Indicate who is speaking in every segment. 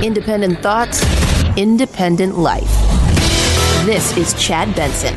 Speaker 1: Independent thoughts, independent life. This is Chad Benson.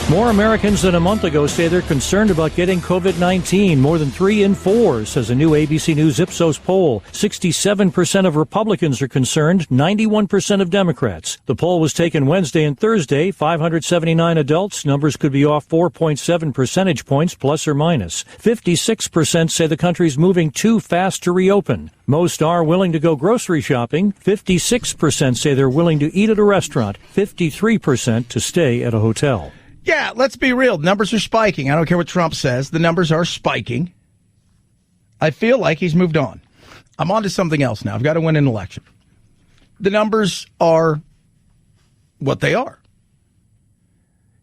Speaker 2: More Americans than a month ago say they're concerned about getting COVID-19. More than 3 in 4, says a new ABC News Ipsos poll. 67% of Republicans are concerned, 91% of Democrats. The poll was taken Wednesday and Thursday. 579 adults. Numbers could be off 4.7 percentage points, plus or minus. 56% say the country's moving too fast to reopen. Most are willing to go grocery shopping. 56% say they're willing to eat at a restaurant. 53% to stay at a hotel.
Speaker 3: Yeah, let's be real. Numbers are spiking. I don't care what Trump says. The numbers are spiking. I feel like he's moved on. I'm on to something else now. I've got to win an election. The numbers are what they are.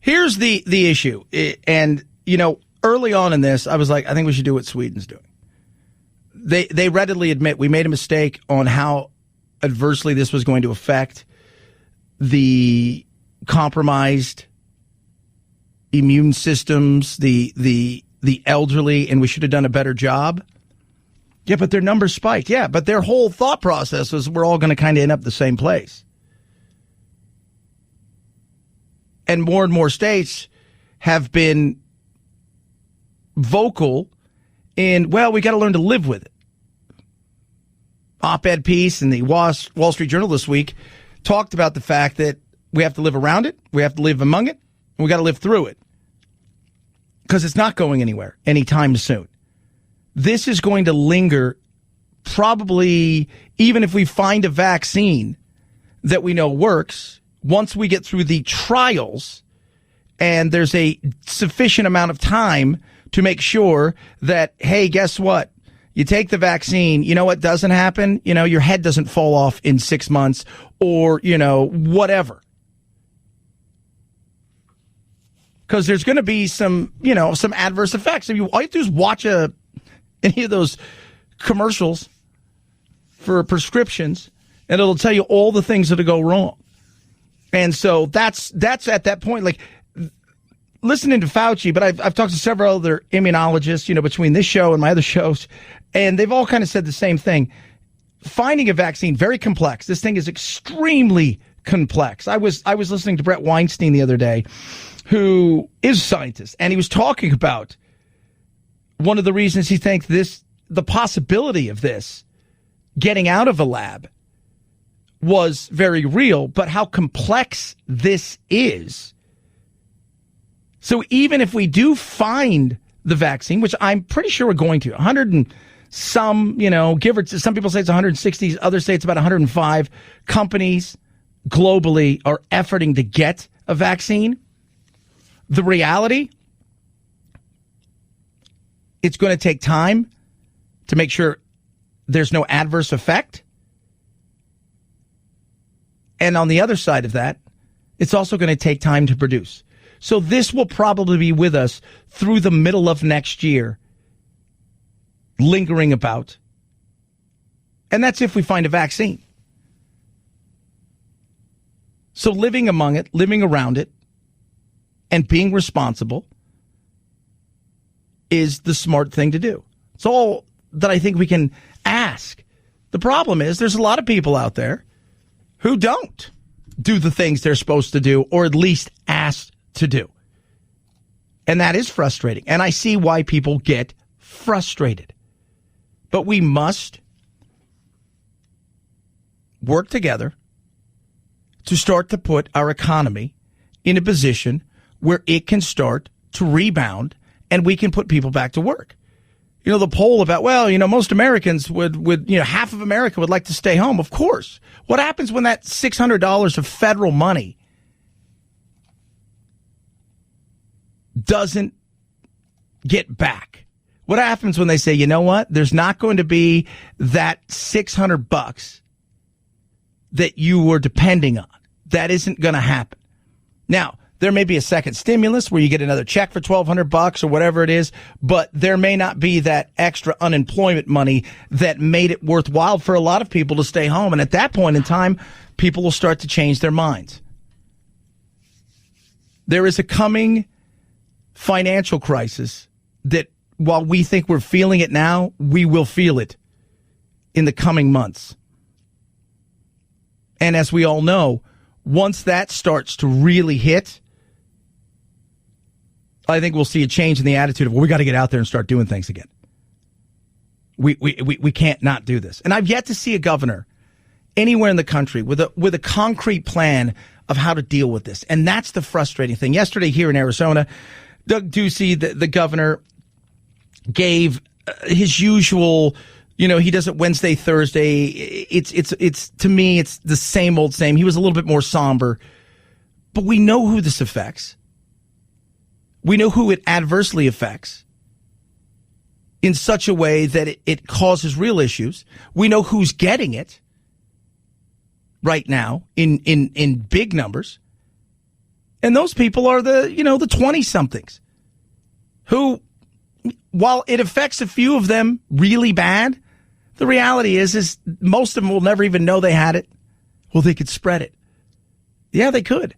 Speaker 3: Here's the issue. And, you know, early on in this, I was like, I think we should do what Sweden's doing. They readily admit we made a mistake on how adversely this was going to affect the compromised immune systems, the elderly, and we should have done a better job. Yeah, but their numbers spiked. Yeah, but their whole thought process was we're all going to kind of end up the same place. And more states have been vocal in, well, we got to learn to live with it. Op-ed piece in the Wall Street Journal this week talked about the fact that we have to live around it, we have to live among it, and we got to live through it. Because it's not going anywhere anytime soon. This is going to linger probably even if we find a vaccine that we know works. Once we get through the trials and there's a sufficient amount of time to make sure that, hey, guess what? You take the vaccine, you know what doesn't happen? You know, your head doesn't fall off in 6 months or, you know, whatever. Because there's going to be some adverse effects. All you have to do is watch any of those commercials for prescriptions, and it'll tell you all the things that'll go wrong. And so that's at that point, like listening to Fauci, but I've talked to several other immunologists, you know, between this show and my other shows, and they've all kind of said the same thing. Finding a vaccine, very complex. This thing is extremely complex. I was listening to Brett Weinstein the other day, who is a scientist, and he was talking about one of the reasons he thinks the possibility of this getting out of a lab was very real, but how complex this is. So even if we do find the vaccine, which I'm pretty sure we're going to, 100 and some, you know, some people say it's 160, others say it's about 105 companies globally are efforting to get a vaccine. The reality, it's going to take time to make sure there's no adverse effect. And on the other side of that, it's also going to take time to produce. So this will probably be with us through the middle of next year, lingering about. And that's if we find a vaccine. So living among it, living around it, and being responsible is the smart thing to do. It's all that I think we can ask. The problem is there's a lot of people out there who don't do the things they're supposed to do, or at least asked to do. And that is frustrating. And I see why people get frustrated. But we must work together to start to put our economy in a position where it can start to rebound and we can put people back to work. You know, the poll about, well, you know, most Americans would, you know, half of America would like to stay home. Of course. What happens when that $600 of federal money doesn't get back? What happens when they say, you know what? There's not going to be that $600 that you were depending on. That isn't going to happen. Now, there may be a second stimulus where you get another check for $1,200 or whatever it is, but there may not be that extra unemployment money that made it worthwhile for a lot of people to stay home. And at that point in time, people will start to change their minds. There is a coming financial crisis that, while we think we're feeling it now, we will feel it in the coming months. And as we all know, once that starts to really hit, I think we'll see a change in the attitude of, well, we got to get out there and start doing things again. We can't not do this. And I've yet to see a governor anywhere in the country with a concrete plan of how to deal with this. And that's the frustrating thing. Yesterday here in Arizona, Doug Ducey, the governor, gave his usual, he does it Wednesday, Thursday. It's to me, it's the same old same. He was a little bit more somber, but we know who this affects. We know who it adversely affects in such a way that it causes real issues. We know who's getting it right now in big numbers. And those people are the 20-somethings who, while it affects a few of them really bad, the reality is most of them will never even know they had it. Well, they could spread it. Yeah, they could.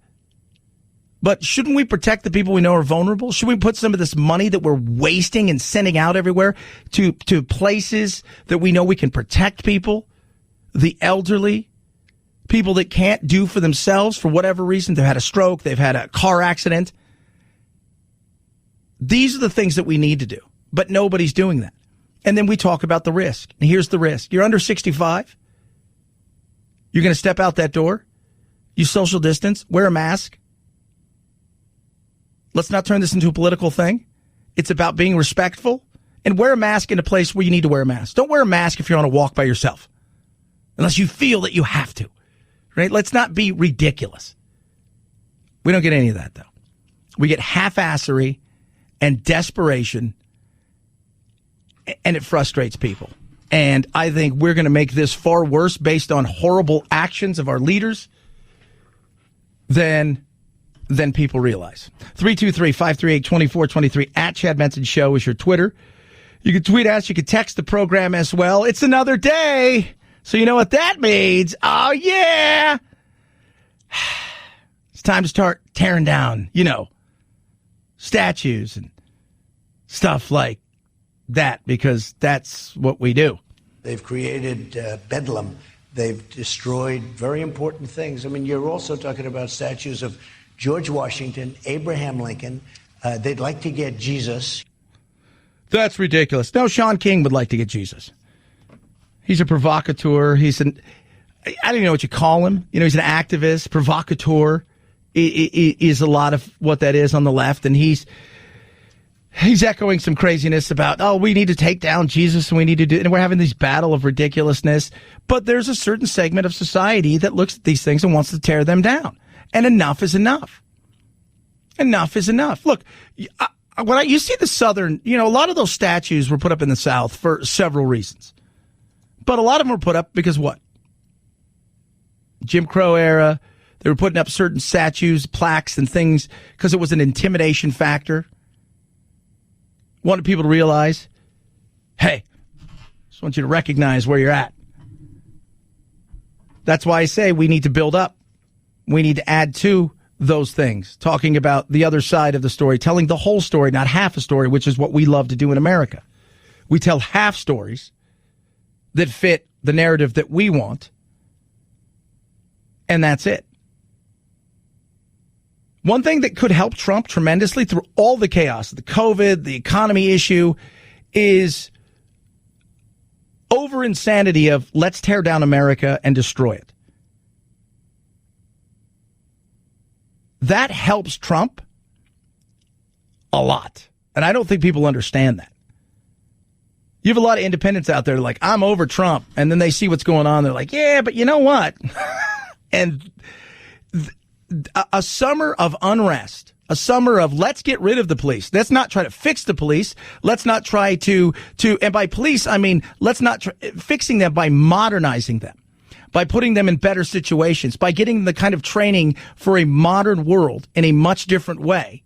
Speaker 3: But shouldn't we protect the people we know are vulnerable? Should we put some of this money that we're wasting and sending out everywhere to places that we know we can protect people, the elderly, people that can't do for themselves for whatever reason? They've had a stroke, they've had a car accident. These are the things that we need to do, but nobody's doing that. And then we talk about the risk. And here's the risk. You're under 65. You're going to step out that door. You social distance, wear a mask. Let's not turn this into a political thing. It's about being respectful and wear a mask in a place where you need to wear a mask. Don't wear a mask if you're on a walk by yourself, unless you feel that you have to, right? Let's not be ridiculous. We don't get any of that, though. We get half-assery and desperation, and it frustrates people. And I think we're going to make this far worse based on horrible actions of our leaders than people realize. 323-538-2423 at Chad Benson Show is your Twitter. You can tweet us. You can text the program as well. It's another day. So you know what that means. Oh, yeah. It's time to start tearing down, statues and stuff like that, because that's what we do.
Speaker 4: They've created bedlam. They've destroyed very important things. I mean, you're also talking about statues of George Washington, Abraham Lincoln. They'd like to get Jesus.
Speaker 3: That's ridiculous. No, Sean King would like to get Jesus. He's a provocateur. I don't even know what you call him. He's an activist, provocateur. Is a lot of what that is on the left. And he's echoing some craziness about, we need to take down Jesus and we need to do, and we're having this battle of ridiculousness. But there's a certain segment of society that looks at these things and wants to tear them down. And enough is enough. Enough is enough. Look, when you see the Southern, a lot of those statues were put up in the South for several reasons. But a lot of them were put up because what? Jim Crow era, they were putting up certain statues, plaques, and things because it was an intimidation factor. Wanted people to realize, hey, just want you to recognize where you're at. That's why I say we need to build up. We need to add to those things, talking about the other side of the story, telling the whole story, not half a story, which is what we love to do in America. We tell half stories that fit the narrative that we want, and that's it. One thing that could help Trump tremendously through all the chaos, the COVID, the economy issue, is over insanity of let's tear down America and destroy it. That helps Trump a lot. And I don't think people understand that. You have a lot of independents out there like, I'm over Trump. And then they see what's going on. They're like, yeah, but you know what? And a summer of unrest, a summer of let's get rid of the police. Let's not try to fix the police. Let's not try to and by police, I mean, let's not fixing them by modernizing them, by putting them in better situations, by getting the kind of training for a modern world in a much different way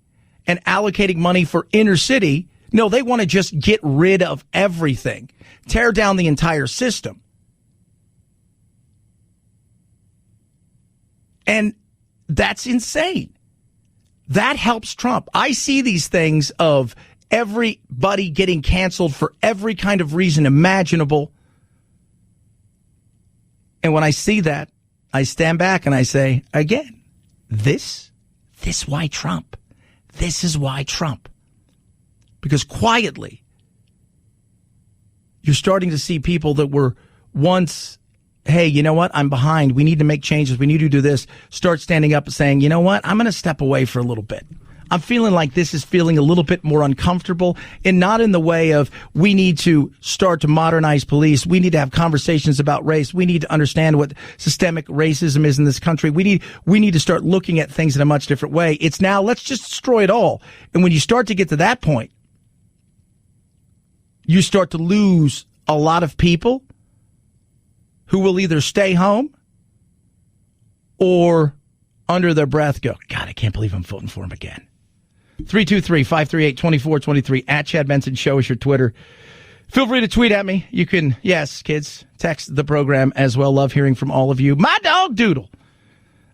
Speaker 3: and allocating money for inner city. No, they want to just get rid of everything, tear down the entire system. And that's insane. That helps Trump. I see these things of everybody getting canceled for every kind of reason imaginable. And when I see that, I stand back and I say, again, this why Trump. This is why Trump. Because quietly, you're starting to see people that were once, hey, you know what? I'm behind. We need to make changes. We need to do this. Start standing up and saying, you know what? I'm going to step away for a little bit. I'm feeling like this is feeling a little bit more uncomfortable, and not in the way of we need to start to modernize police. We need to have conversations about race. We need to understand what systemic racism is in this country. We need to start looking at things in a much different way. It's now, let's just destroy it all. And when you start to get to that point, you start to lose a lot of people who will either stay home or under their breath go, God, I can't believe I'm voting for him again. 323-538-2423 at Chad Benson Show is your Twitter. Feel free to tweet at me. You can, yes, kids, text the program as well. Love hearing from all of you. My Dog Doodle.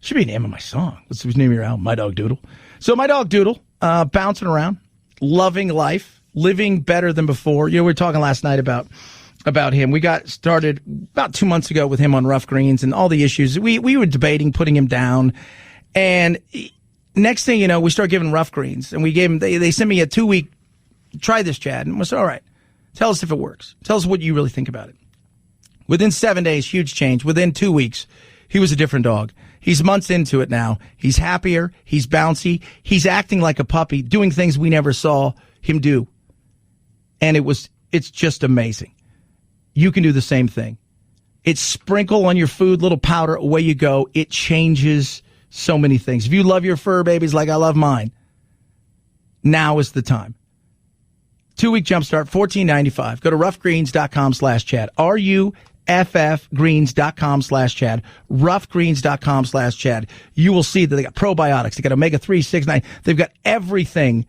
Speaker 3: Should be the name of my song. What's the name of your album? My Dog Doodle. So My Dog Doodle, bouncing around, loving life, living better than before. You know, we were talking last night about him. We got started about 2 months ago with him on Rough Greens and all the issues. We were debating putting him down. And next thing you know, we start giving Rough Greens, and we gave him, they sent me a 2-week, try this, Chad. And we said, all right, tell us if it works. Tell us what you really think about it. Within 7 days, huge change. Within 2 weeks, he was a different dog. He's months into it now. He's happier. He's bouncy. He's acting like a puppy, doing things we never saw him do. And it's just amazing. You can do the same thing. It's sprinkle on your food, little powder, away you go. It changes so many things. If you love your fur babies like I love mine, now is the time. 2-week jumpstart, $14.95. Go to roughgreens.com/Chad. RUFFgreens.com/Chad. Roughgreens.com/Chad. You will see that they got probiotics. They got omega-3, 6, 9. They've got everything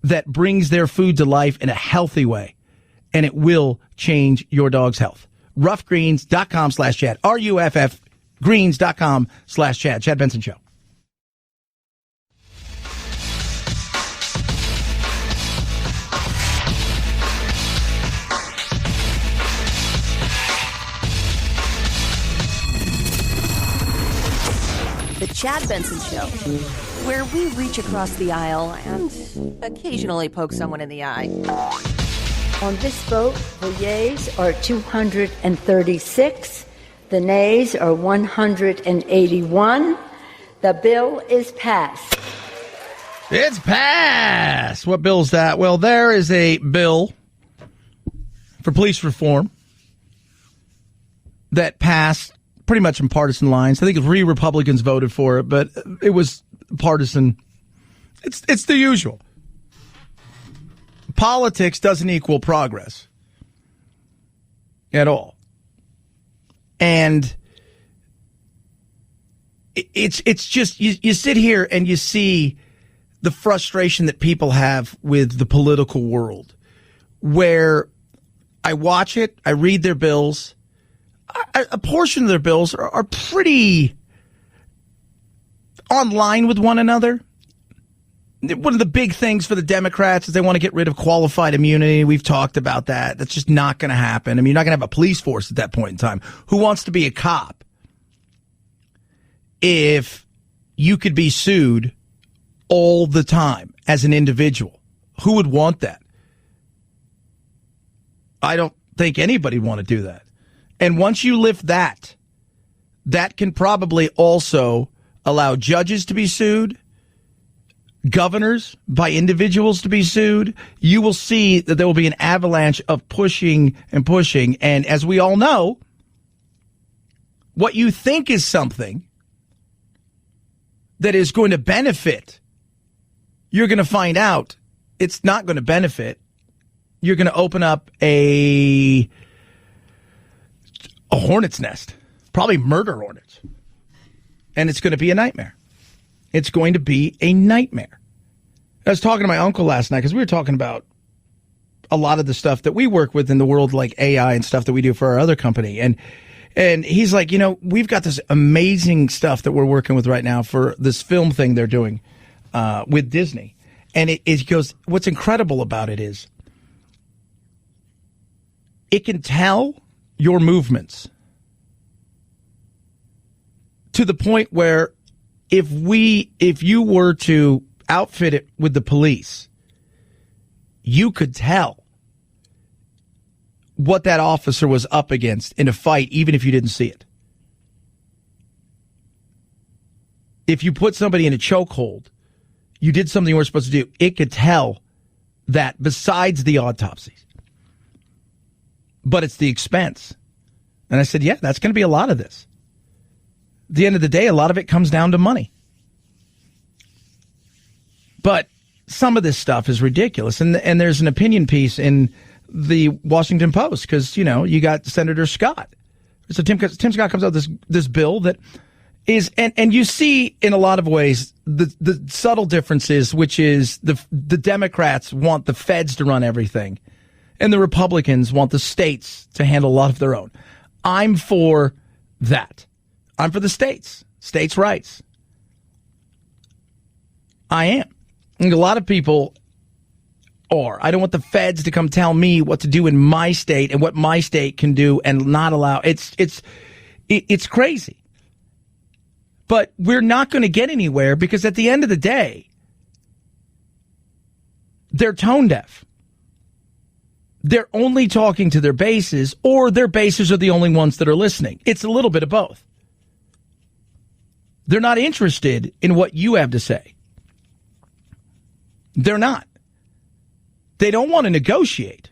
Speaker 3: that brings their food to life in a healthy way. And it will change your dog's health. Roughgreens.com/Chad. RUFFgreens.com/Chad. Chad Benson Show.
Speaker 1: The Chad Benson Show, where we reach across the aisle and occasionally poke someone in the eye.
Speaker 5: On this vote, the yeas are 236. The nays are 181. The bill is passed.
Speaker 3: It's passed. What bill is that? Well, there is a bill for police reform that passed pretty much in partisan lines. I think 3 Republicans voted for it, but it was partisan. It's the usual. Politics doesn't equal progress at all. And it's just, you sit here and you see the frustration that people have with the political world, where I watch it, I read their bills. A portion of their bills are pretty online with one another. One of the big things for the Democrats is they want to get rid of qualified immunity. We've talked about that. That's just not going to happen. I mean, you're not going to have a police force at that point in time. Who wants to be a cop if you could be sued all the time as an individual? Who would want that? I don't think anybody would want to do that. And once you lift that, that can probably also allow judges to be sued, governors by individuals to be sued. You will see that there will be an avalanche of pushing and pushing. And as we all know, what you think is something that is going to benefit, you're going to find out it's not going to benefit. You're going to open up a hornet's nest, probably murder hornets. And it's going to be a nightmare. It's going to be a nightmare. I was talking to my uncle last night because we were talking about a lot of the stuff that we work with in the world, like AI and stuff that we do for our other company. And he's like, you know, we've got this amazing stuff that we're working with right now for this film thing they're doing with Disney. And he goes, what's incredible about it is it can tell your movements to the point where if you were to outfit it with the police, you could tell what that officer was up against in a fight, even if you didn't see it. If you put somebody in a chokehold, you did something you weren't supposed to do, it could tell that besides the autopsies. But it's the expense. And I said, yeah, that's going to be a lot of this. At the end of the day, a lot of it comes down to money. But some of this stuff is ridiculous. And there's an opinion piece in the Washington Post because, you got Senator Scott. So Tim Scott comes out with this bill that is, and you see in a lot of ways the subtle differences, which is the Democrats want the feds to run everything and the Republicans want the states to handle a lot of their own. I'm for that. I'm for the states' rights. I am. And a lot of people are. I don't want the feds to come tell me what to do in my state and what my state can do and not allow. It's crazy. But we're not going to get anywhere because at the end of the day, they're tone deaf. They're only talking to their bases, or their bases are the only ones that are listening. It's a little bit of both. They're not interested in what you have to say. They're not. They don't want to negotiate.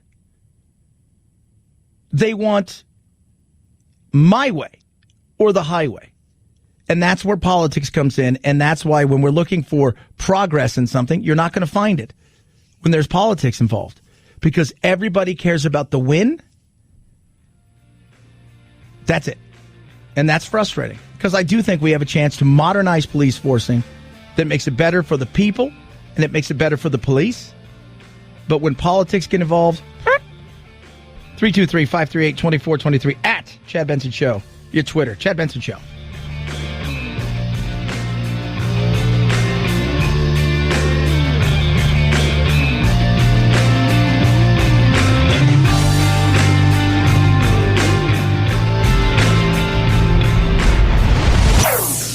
Speaker 3: They want my way or the highway. And that's where politics comes in. And that's why when we're looking for progress in something, you're not going to find it when there's politics involved. Because everybody cares about the win. That's it. And that's frustrating. Because I do think we have a chance to modernize police forcing that makes it better for the people and it makes it better for the police. But when politics get involved, 323-538-2423 at Chad Benson Show. Your Twitter, Chad Benson Show.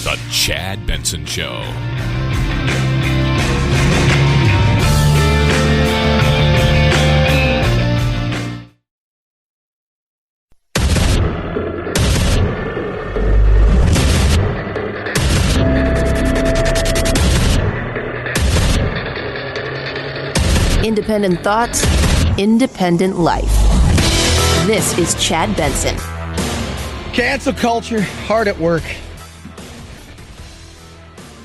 Speaker 6: The Chad Benson Show.
Speaker 1: Independent thoughts, independent life. This is Chad Benson.
Speaker 3: Cancel culture, hard at work.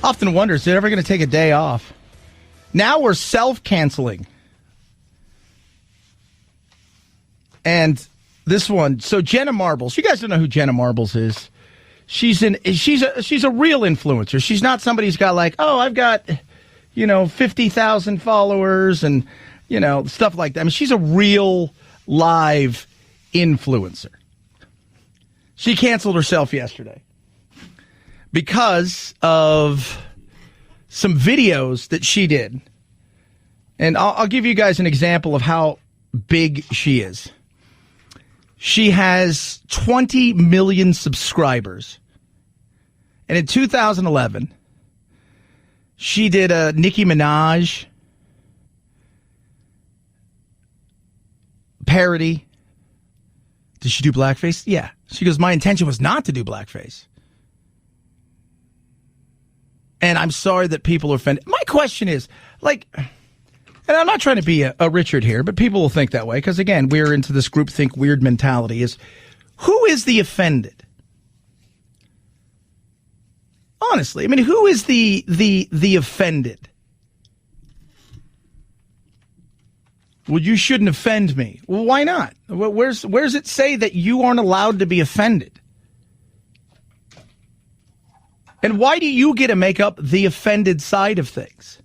Speaker 3: Often wonder, is it ever going to take a day off? Now we're self-canceling. And this one, so Jenna Marbles, you guys don't know who Jenna Marbles is. She's a real influencer. She's not somebody who's got like, oh, I've got 50,000 followers and, stuff like that. I mean, she's a real live influencer. She canceled herself yesterday because of some videos that she did. And I'll give you guys an example of how big she is. She has 20 million subscribers. And in 2011, she did a Nicki Minaj parody. Did she do blackface? Yeah. She goes, my intention was not to do blackface. And I'm sorry that people are offended. My question is, and I'm not trying to be a Richard here, but people will think that way because, again, we're into this groupthink weird mentality. Is who is the offended? Honestly, I mean, who is the offended? Well, you shouldn't offend me. Well, why not? Where's it say that you aren't allowed to be offended? And why do you get to make up the offended side of things?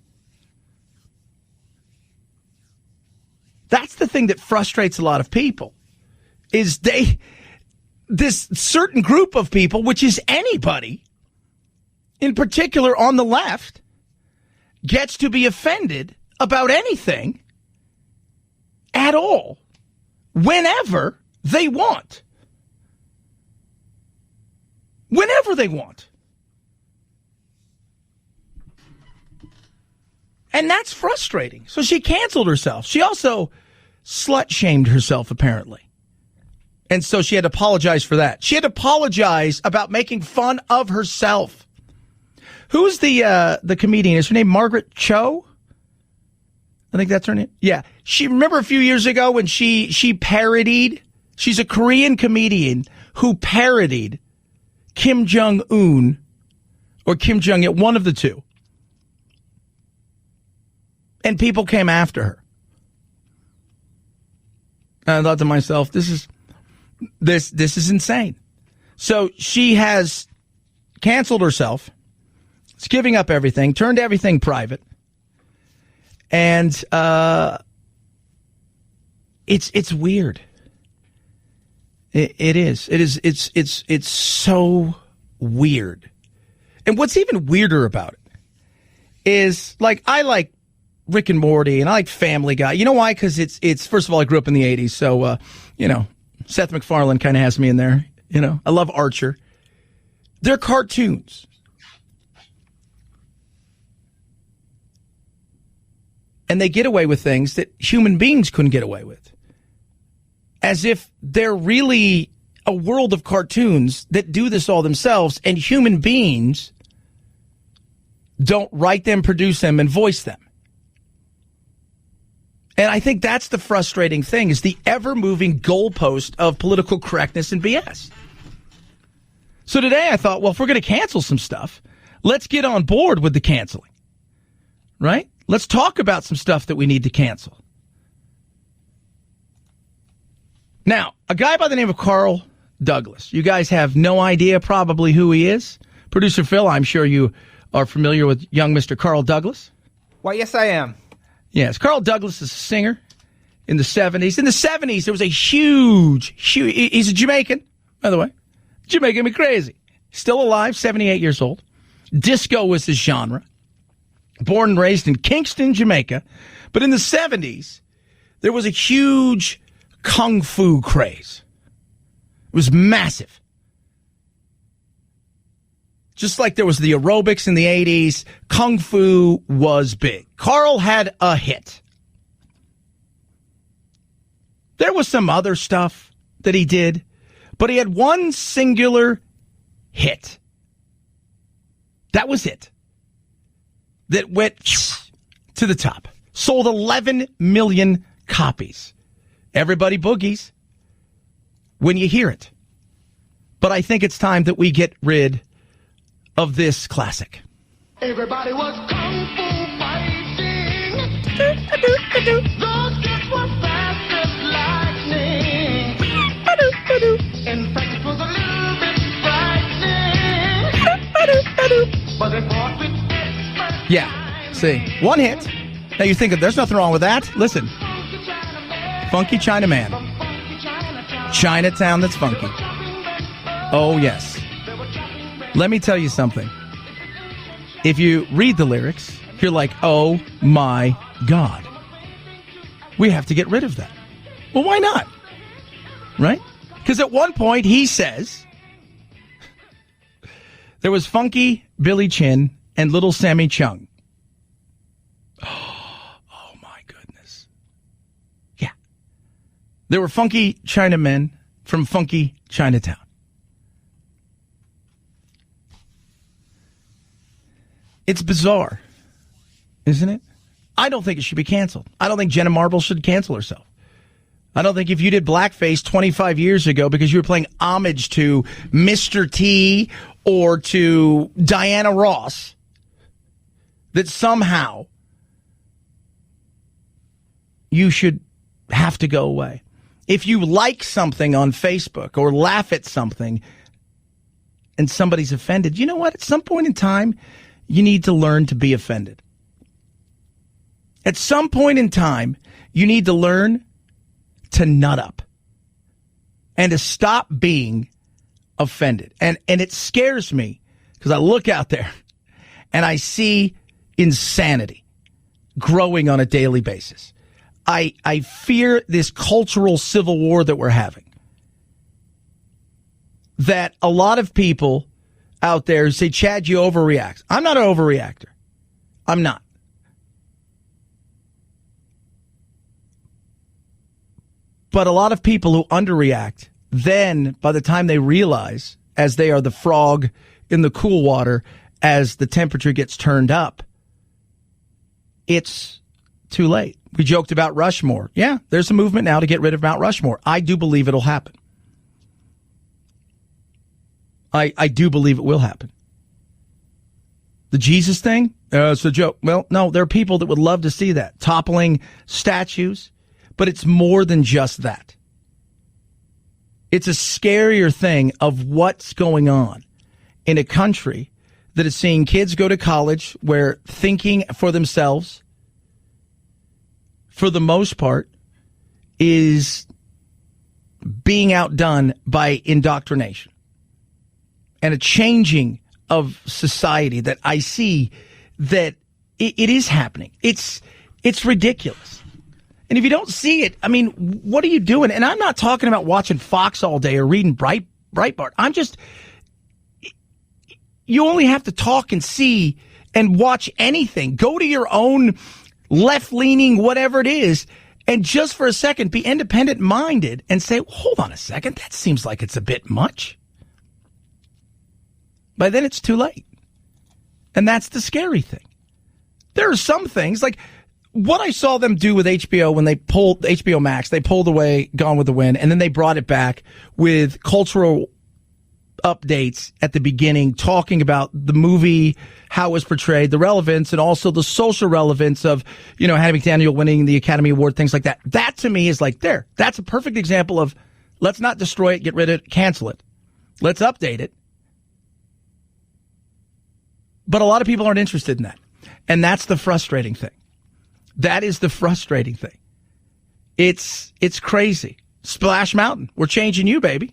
Speaker 3: That's the thing that frustrates a lot of people. Is this certain group of people, which is anybody, in particular on the left, gets to be offended about anything at all, whenever they want. Whenever they want. And that's frustrating. So she canceled herself. She also slut-shamed herself, apparently. And so she had to apologize for that. She had to apologize about making fun of herself. Who's the comedian? Is her name Margaret Cho? I think that's her name. Yeah. Remember a few years ago when she parodied? She's a Korean comedian who parodied Kim Jong-un or Kim Jong-il, one of the two. And people came after her. And I thought to myself, this is insane. So she has canceled herself. It's giving up everything, turned everything private. And it's weird. It is. It's so weird. And what's even weirder about it is, like, I like Rick and Morty and I like Family Guy. You know why? Because it's first of all, I grew up in the 80s. So, Seth MacFarlane kind of has me in there. I love Archer. They're cartoons. And they get away with things that human beings couldn't get away with. As if they're really a world of cartoons that do this all themselves, and human beings don't write them, produce them, and voice them. And I think that's the frustrating thing, is the ever-moving goalpost of political correctness and BS. So today I thought, well, if we're going to cancel some stuff, let's get on board with the canceling. Right? Let's talk about some stuff that we need to cancel. Now, a guy by the name of Carl Douglas. You guys have no idea probably who he is. Producer Phil, I'm sure you are familiar with young Mr. Carl Douglas.
Speaker 7: Why, yes, I am.
Speaker 3: Yes, Carl Douglas is a singer in the 70s. In the 70s, there was a huge, he's a Jamaican, by the way. Jamaican me crazy. Still alive, 78 years old. Disco was his genre. Born and raised in Kingston, Jamaica. But in the 70s, there was a huge kung fu craze. It was massive. Just like there was the aerobics in the 80s, kung fu was big. Carl had a hit. There was some other stuff that he did, but he had one singular hit. That was it. That went to the top. Sold 11 million copies. Everybody boogies when you hear it. But I think it's time that we get rid of this classic.
Speaker 8: Everybody was kung fu fighting. Those kids were fast as lightning. In fact, it was a little bit frightening. But they fought with expert.
Speaker 3: Yeah, see, one hit. Now you think there's nothing wrong with that. Listen. Funky Chinaman. Chinatown that's funky. Oh, yes. Let me tell you something. If you read the lyrics, you're like, oh my God. We have to get rid of that. Well, why not? Right? Because at one point he says there was Funky Billy Chin and Little Sammy Chung. Oh my goodness. Yeah. There were funky Chinamen from funky Chinatown. It's bizarre, isn't it? I don't think it should be canceled. I don't think Jenna Marbles should cancel herself. I don't think if you did blackface 25 years ago because you were playing homage to Mr. T or to Diana Ross, that somehow you should have to go away. If you like something on Facebook or laugh at something and somebody's offended, you know what? At some point in time, you need to learn to be offended. At some point in time, you need to learn to nut up and to stop being offended. And it scares me because I look out there and I see insanity growing on a daily basis. I fear this cultural civil war that we're having. That a lot of people out there say, Chad, you overreact. I'm not an overreactor. I'm not. But a lot of people who underreact, then by the time they realize, as they are the frog in the cool water, as the temperature gets turned up, it's too late. We joked about Rushmore. Yeah, there's a movement now to get rid of Mount Rushmore. I do believe it'll happen. I do believe it will happen. The Jesus thing? It's a joke. Well, no, there are people that would love to see that. Toppling statues. But it's more than just that. It's a scarier thing of what's going on in a country that is seeing kids go to college where thinking for themselves, for the most part, is being outdone by indoctrination. And a changing of society that I see that it is happening. It's ridiculous. And if you don't see it, I mean, what are you doing? And I'm not talking about watching Fox all day or reading Breitbart. You only have to talk and see and watch anything. Go to your own left-leaning, whatever it is, and just for a second, be independent-minded and say, hold on a second, that seems like it's a bit much. By then, it's too late. And that's the scary thing. There are some things, like what I saw them do with HBO when they pulled HBO Max, they pulled away Gone with the Wind, and then they brought it back with cultural updates at the beginning, talking about the movie, how it was portrayed, the relevance, and also the social relevance of, you know, Hattie McDaniel winning the Academy Award, things like that. That to me is like, that's a perfect example of let's not destroy it, get rid of it, cancel it. Let's update it. But a lot of people aren't interested in that. And that's the frustrating thing. That is the frustrating thing. It's crazy. Splash Mountain. We're changing you, baby.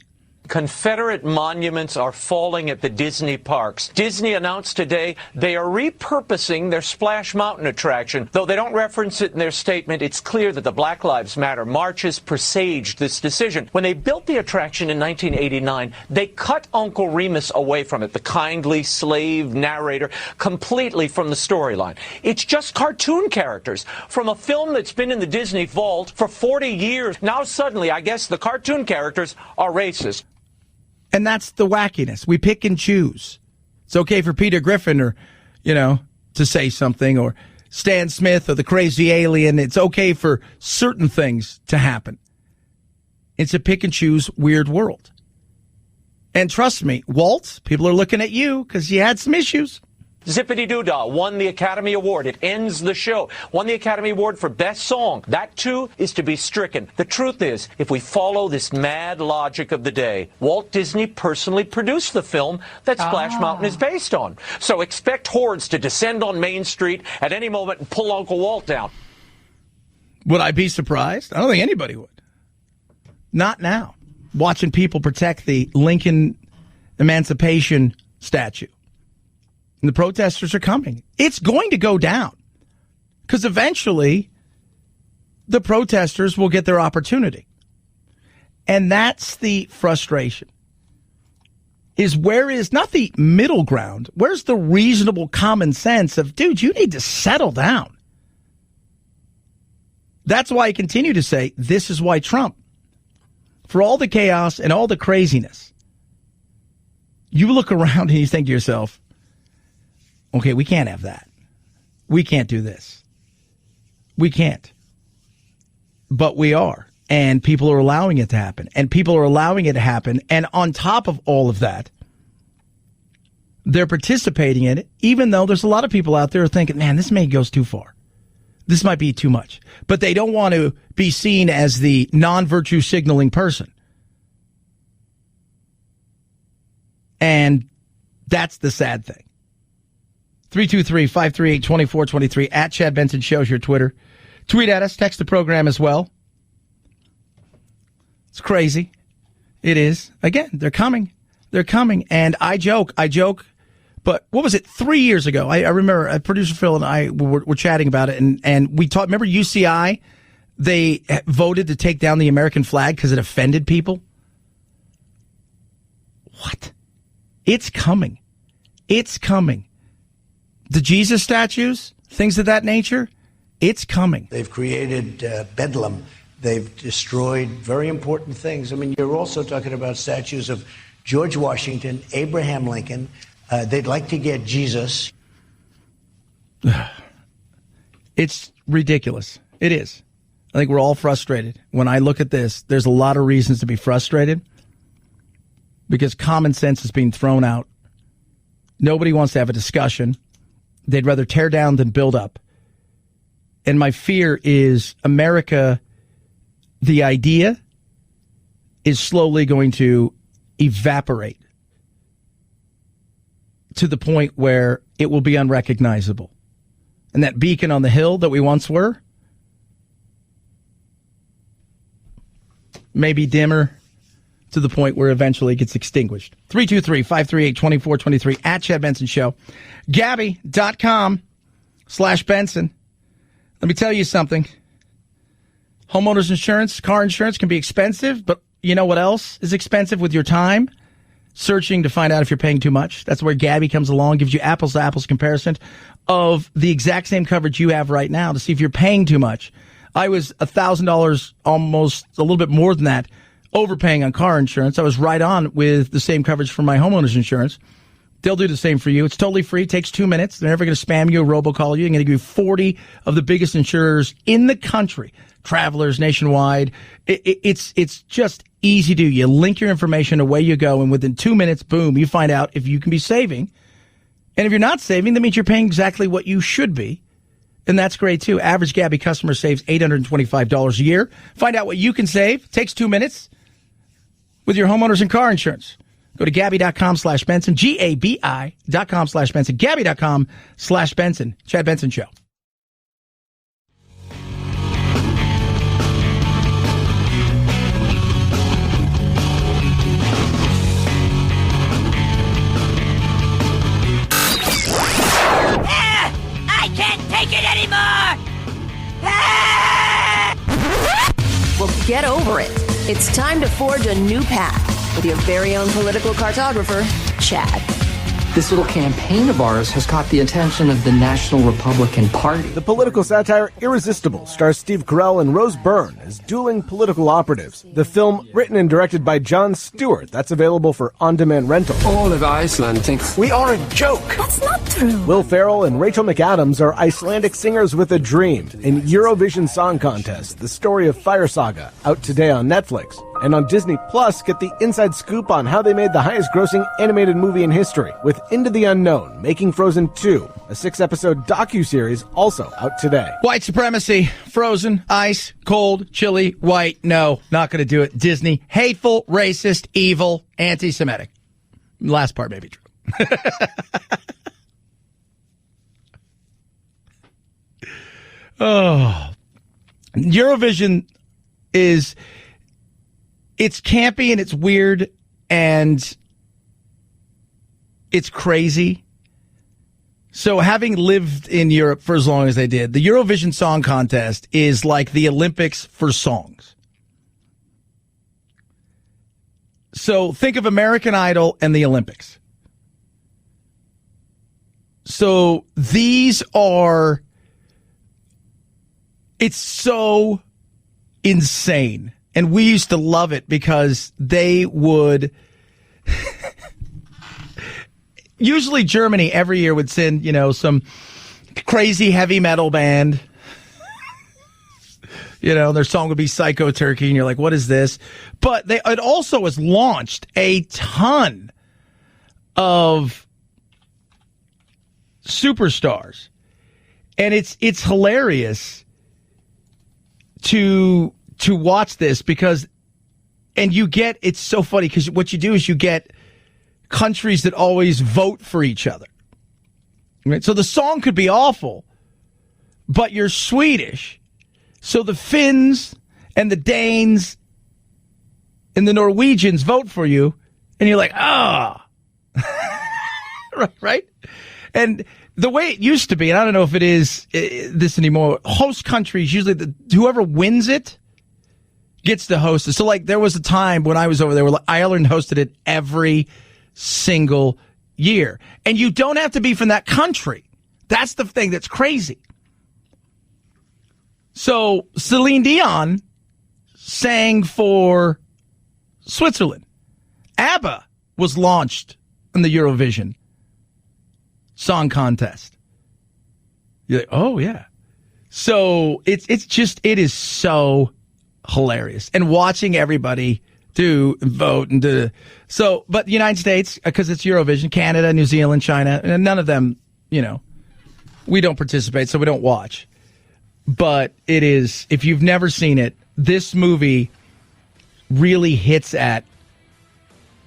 Speaker 7: Confederate monuments are falling at the Disney parks. Disney announced today they are repurposing their Splash Mountain attraction. Though they don't reference it in their statement, it's clear that the Black Lives Matter marches presaged this decision. When they built the attraction in 1989, they cut Uncle Remus away from it, the kindly slave narrator, completely from the storyline. It's just cartoon characters from a film that's been in the Disney vault for 40 years. Now suddenly, I guess the cartoon characters are racist.
Speaker 3: And that's the wackiness. We pick and choose. It's okay for Peter Griffin or, you know, to say something, or Stan Smith or the crazy alien. It's okay for certain things to happen. It's a pick and choose weird world. And trust me, Walt, people are looking at you because you had some issues.
Speaker 7: Zippity Doo Dah won the Academy Award. It ends the show. Won the Academy Award for Best Song. That, too, is to be stricken. The truth is, if we follow this mad logic of the day, Walt Disney personally produced the film that Splash Mountain is based on. So expect hordes to descend on Main Street at any moment and pull Uncle Walt down.
Speaker 3: Would I be surprised? I don't think anybody would. Not now. Watching people protect the Lincoln Emancipation statue. And the protesters are coming. It's going to go down because eventually the protesters will get their opportunity. And that's the frustration. Is where is not the middle ground? Where's the reasonable common sense of, dude, you need to settle down. That's why I continue to say this is why Trump, for all the chaos and all the craziness, you look around and you think to yourself, okay, we can't have that. We can't do this. We can't. But we are. And people are allowing it to happen. And people are allowing it to happen. And on top of all of that, they're participating in it, even though there's a lot of people out there thinking, man, this may goes too far. This might be too much. But they don't want to be seen as the non-virtue signaling person. And that's the sad thing. 323-538-2423 at Chad Benson Show's your Twitter. Tweet at us, text the program as well. It's crazy. It is. Again, they're coming. They're coming. And I joke. But what was it? 3 years ago, I remember producer Phil and I were chatting about it. And we talked, remember UCI? They voted to take down the American flag because it offended people. What? It's coming. It's coming. The Jesus statues, things of that nature, it's coming.
Speaker 4: They've created Bedlam. They've destroyed very important things. I mean, you're also talking about statues of George Washington, Abraham Lincoln. They'd like to get Jesus.
Speaker 3: It's ridiculous. It is. I think we're all frustrated. When I look at this, there's a lot of reasons to be frustrated because common sense is being thrown out. Nobody wants to have a discussion. They'd rather tear down than build up. And my fear is America, the idea, is slowly going to evaporate to the point where it will be unrecognizable. And that beacon on the hill that we once were may be dimmer to the point where eventually it gets extinguished. 323-538-2423 at Chad Benson Show. Gabby.com/Benson. Let me tell you something. Homeowners insurance, car insurance can be expensive, but you know what else is expensive with your time? Searching to find out if you're paying too much. That's where Gabby comes along, gives you apples to apples comparison of the exact same coverage you have right now to see if you're paying too much. I was $1,000, almost a little bit more than that, overpaying on car insurance. I was right on with the same coverage for my homeowner's insurance. They'll do the same for you. It's totally free. It takes 2 minutes. They're never going to spam you or robocall you. They're going to give you 40 of the biggest insurers in the country. Travelers nationwide. It's just easy to do. You link your information, away you go, and within 2 minutes, boom, you find out if you can be saving. And if you're not saving, that means you're paying exactly what you should be. And that's great, too. Average Gabby customer saves $825 a year. Find out what you can save. Takes 2 minutes with your homeowners and car insurance. Go to Gabby.com/Benson, GABI.com/Benson, Gabby.com/Benson. Chad Benson Show.
Speaker 8: I can't take it anymore!
Speaker 1: Well, get over it. It's time to forge a new path with your very own political cartographer, Chad.
Speaker 9: This little campaign of ours has caught the attention of the National Republican Party.
Speaker 10: The political satire Irresistible stars Steve Carell and Rose Byrne as dueling political operatives. The film, written and directed by Jon Stewart, that's available for on-demand rental.
Speaker 9: All of Iceland thinks
Speaker 10: We are a joke.
Speaker 8: That's not true.
Speaker 10: Will Ferrell and Rachel McAdams are Icelandic singers with a dream in Eurovision Song Contest, the story of Fire Saga, out today on Netflix. And on Disney Plus, get the inside scoop on how they made the highest-grossing animated movie in history with Into the Unknown, Making Frozen 2, a 6-episode docuseries also out today.
Speaker 3: White supremacy, Frozen, ice, cold, chilly, white. No, not going to do it. Disney, hateful, racist, evil, anti-Semitic. Last part may be true. Oh, Eurovision is... It's campy and it's weird and it's crazy. So having lived in Europe for as long as I did, the Eurovision Song Contest is like the Olympics for songs. So think of American Idol and the Olympics. So these are, it's so insane. And we used to love it because they would, usually Germany every year would send, some crazy heavy metal band. Their song would be Psycho Turkey, and you're like, what is this? But it also has launched a ton of superstars. And it's hilarious to watch this because, and it's so funny because what you do is you get countries that always vote for each other. Right? So the song could be awful, but you're Swedish. So the Finns and the Danes and the Norwegians vote for you, and you're like, right? And the way it used to be, and I don't know if it is this anymore, host countries, usually whoever wins it gets to host it. So, there was a time when I was over there where Ireland hosted it every single year. And you don't have to be from that country. That's the thing that's crazy. So, Celine Dion sang for Switzerland. ABBA was launched in the Eurovision Song Contest. You're like, oh, yeah. So it is so hilarious. And watching everybody do and vote and do. So, but the United States, because it's Eurovision, Canada, New Zealand, China, and none of them, we don't participate, so we don't watch. But it is, if you've never seen it, this movie really hits at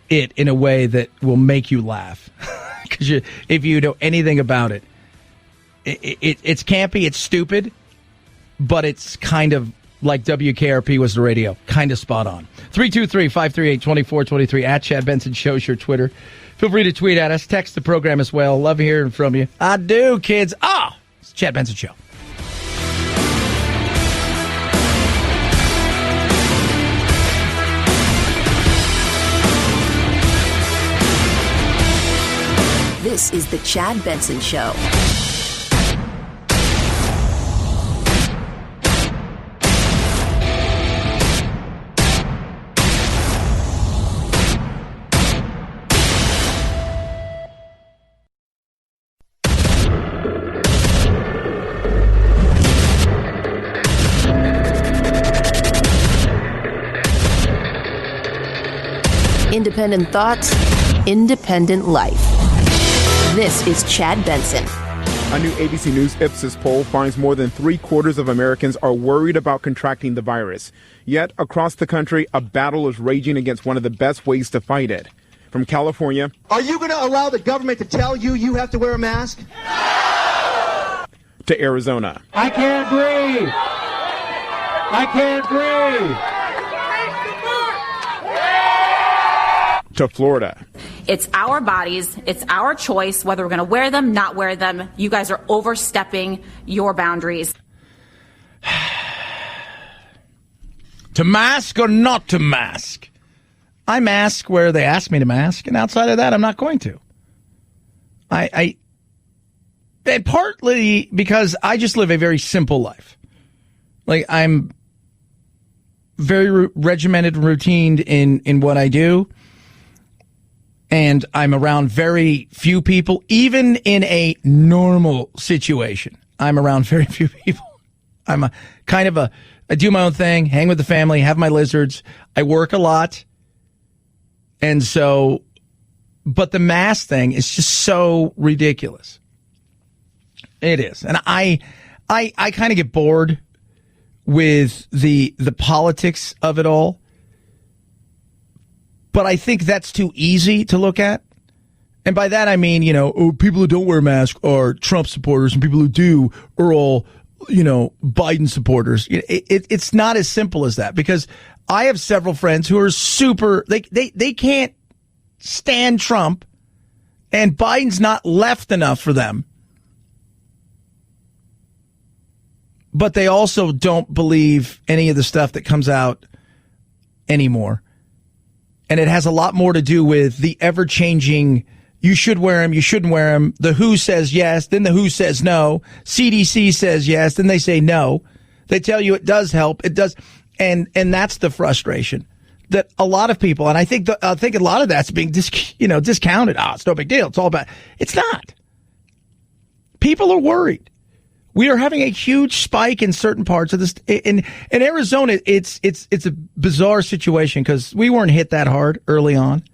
Speaker 3: it in a way that will make you laugh. Because if you know anything about it, it's campy, it's stupid, but it's kind of like WKRP was the radio. Kind of spot on. 323-538-2423 at Chad Benson Show's your Twitter. Feel free to tweet at us. Text the program as well. Love hearing from you. I do, kids. It's Chad Benson Show.
Speaker 1: This is the Chad Benson Show. Independent thoughts, independent life. This is Chad Benson.
Speaker 11: A new ABC News Ipsos poll finds more than 3/4 of Americans are worried about contracting the virus. Yet, across the country, a battle is raging against one of the best ways to fight it. From California...
Speaker 12: Are you going to allow the government to tell you have to wear a mask?
Speaker 11: ...to Arizona.
Speaker 13: I can't breathe! I can't breathe!
Speaker 11: ...to Florida.
Speaker 14: It's our bodies. It's our choice whether we're going to wear them, not wear them. You guys are overstepping your boundaries.
Speaker 3: To mask or not to mask? I mask where they ask me to mask, and outside of that, I'm not going to. And partly because I just live a very simple life. Like, I'm very regimented and routined in what I do. And I'm around very few people, even in a normal situation. I'm around very few people. I'm I do my own thing, hang with the family, have my lizards. I work a lot. And so, but the mask thing is just so ridiculous. It is. And I kind of get bored with the politics of it all. But I think that's too easy to look at. And by that I mean, people who don't wear masks are Trump supporters and people who do are all, Biden supporters. It's not as simple as that, because I have several friends who are they can't stand Trump, and Biden's not left enough for them. But they also don't believe any of the stuff that comes out anymore. And it has a lot more to do with the ever-changing, you should wear them, you shouldn't wear them. The WHO says yes, then the WHO says no. CDC says yes, then they say no. They tell you it does help, it does. And that's the frustration that a lot of people, and I think a lot of that's being discounted. It's no big deal. It's all about, it's not. People are worried. We are having a huge spike in certain parts of this. In Arizona, it's a bizarre situation because we weren't hit that hard early on.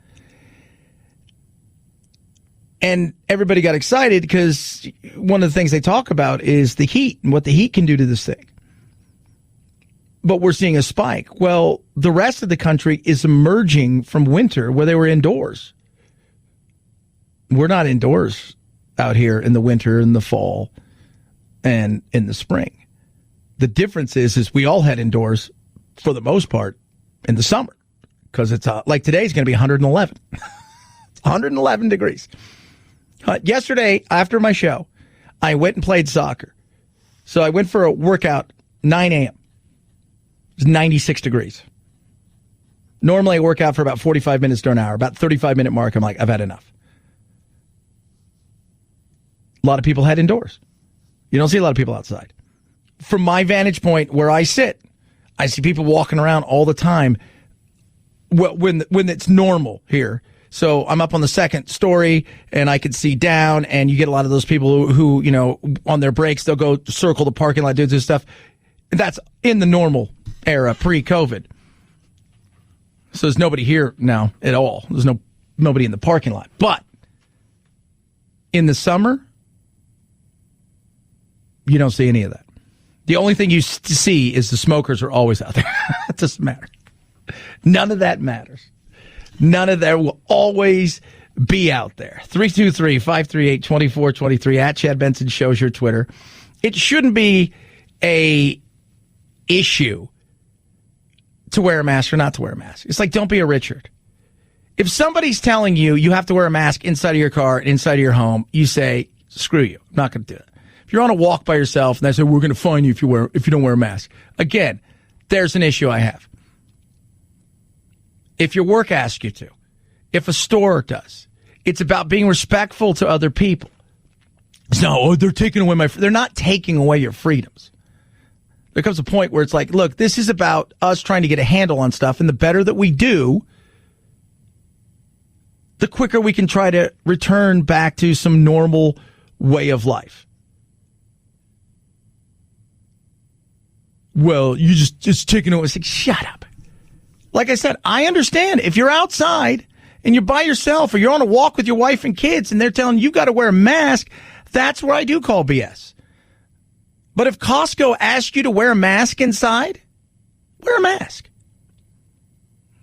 Speaker 3: And everybody got excited because one of the things they talk about is the heat and what the heat can do to this thing. But we're seeing a spike. Well, the rest of the country is emerging from winter where they were indoors. We're not indoors out here in the winter and the fall and in the spring. The difference is we all head indoors for the most part in the summer because it's like today's going to be 111. 111 degrees. Yesterday, after my show, I went and played soccer. So I went for a workout 9 a.m. It was 96 degrees. Normally I work out for about 45 minutes to an hour. About 35-minute mark, I'm like, I've had enough. A lot of people head indoors. You don't see a lot of people outside. From my vantage point where I sit, I see people walking around all the time when it's normal here. So I'm up on the second story and I can see down, and you get a lot of those people who on their breaks, they'll go circle the parking lot, do this stuff. That's in the normal era, pre-COVID. So there's nobody here now at all. There's nobody in the parking lot. But in the summer, you don't see any of that. The only thing you see is the smokers are always out there. It doesn't matter. None of that matters. None of that will always be out there. 323-538-2423 at Chad Benson shows your Twitter. It shouldn't be a issue to wear a mask or not to wear a mask. It's like, don't be a Richard. If somebody's telling you you have to wear a mask inside of your car and inside of your home, you say, screw you. I'm not going to do it. If you're on a walk by yourself and they say, we're going to fine you if you don't wear a mask. Again, there's an issue I have. If your work asks you to, if a store does, it's about being respectful to other people. No, they're taking away they're not taking away your freedoms. There comes a point where it's like, look, this is about us trying to get a handle on stuff, and the better that we do, the quicker we can try to return back to some normal way of life. Well, you just taking away. It's like, shut up. Like I said, I understand if you're outside and you're by yourself or you're on a walk with your wife and kids and they're telling you got to wear a mask, that's where I do call BS. But if Costco asks you to wear a mask inside, wear a mask.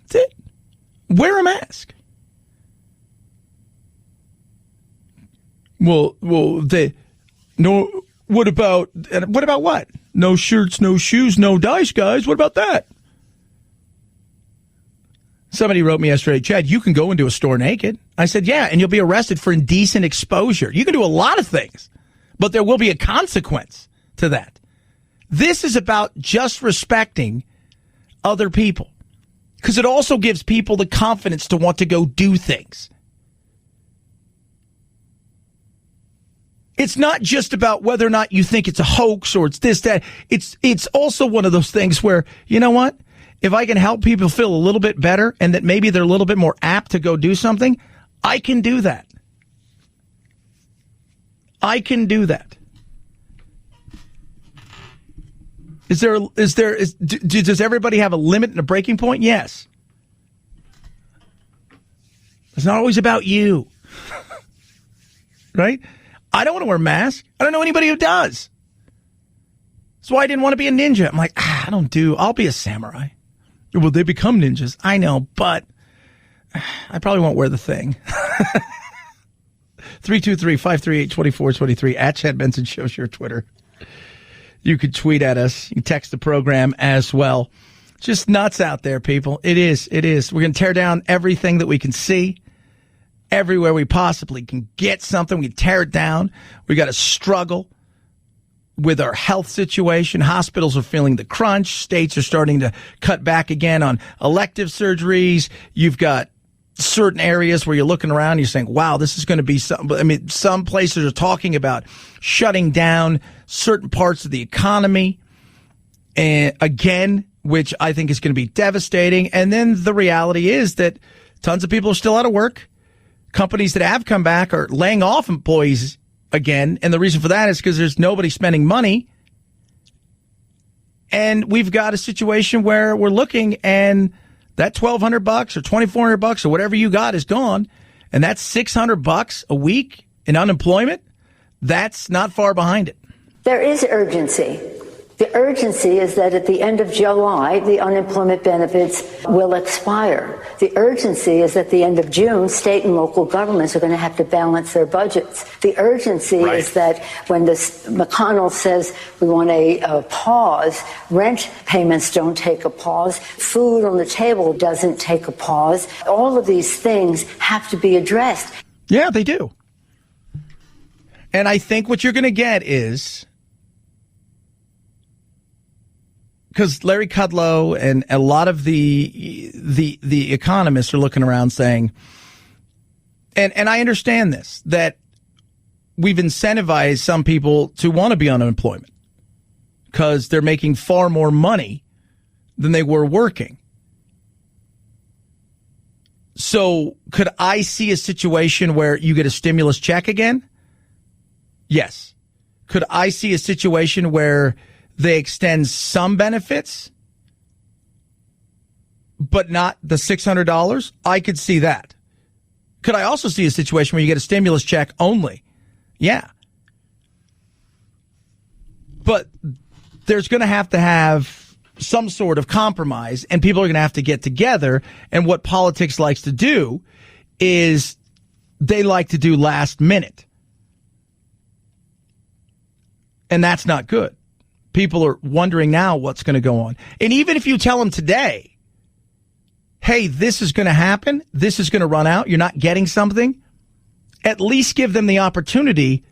Speaker 3: That's it. Wear a mask. Well, no. What about what? No shirts, no shoes, no dice, guys. What about that? Somebody wrote me yesterday, Chad, you can go into a store naked. I said, yeah, and you'll be arrested for indecent exposure. You can do a lot of things, but there will be a consequence to that. This is about just respecting other people, because it also gives people the confidence to want to go do things. It's not just about whether or not you think it's a hoax or it's this, that. It's also one of those things where, you know what? If I can help people feel a little bit better and that maybe they're a little bit more apt to go do something, I can do that. I can do that. Does everybody have a limit and a breaking point? Yes. It's not always about you. Right? I don't want to wear a mask. I don't know anybody who does. That's why I didn't want to be a ninja. I'm like, I'll be a samurai. Well, they become ninjas. I know, but I probably won't wear the thing. 323-538-2423 at Chad Benson shows your Twitter. You could tweet at us. You can text the program as well. Just nuts out there, people. It is. We're going to tear down everything that we can see. Everywhere we possibly can get something, we tear it down. We got to struggle with our health situation. Hospitals are feeling the crunch. States are starting to cut back again on elective surgeries. You've got certain areas where you're looking around and you're saying, wow, this is going to be something. I mean, some places are talking about shutting down certain parts of the economy again, which I think is going to be devastating. And then the reality is that tons of people are still out of work. Companies that have come back are laying off employees again. And the reason for that is because there's nobody spending money. And we've got a situation where we're looking and that $1,200 or $2,400 or whatever you got is gone. And that's $600 a week in unemployment. That's not far behind it.
Speaker 5: There is urgency. The urgency is that at the end of July, the unemployment benefits will expire. The urgency is at the end of June, state and local governments are going to have to balance their budgets. The urgency is that when McConnell says we want a pause, rent payments don't take a pause, food on the table doesn't take a pause. All of these things have to be addressed.
Speaker 3: Yeah, they do. And I think what you're going to get is, because Larry Kudlow and a lot of the economists are looking around saying, and I understand this, that we've incentivized some people to want to be on unemployment because they're making far more money than they were working. So could I see a situation where you get a stimulus check again? Yes. Could I see a situation where they extend some benefits, but not the $600? I could see that. Could I also see a situation where you get a stimulus check only? Yeah. But there's going to have some sort of compromise, and people are going to have to get together. And what politics likes to do is they like to do last minute. And that's not good. People are wondering now what's going to go on. And even if you tell them today, hey, this is going to happen, this is going to run out, you're not getting something, at least give them the opportunity,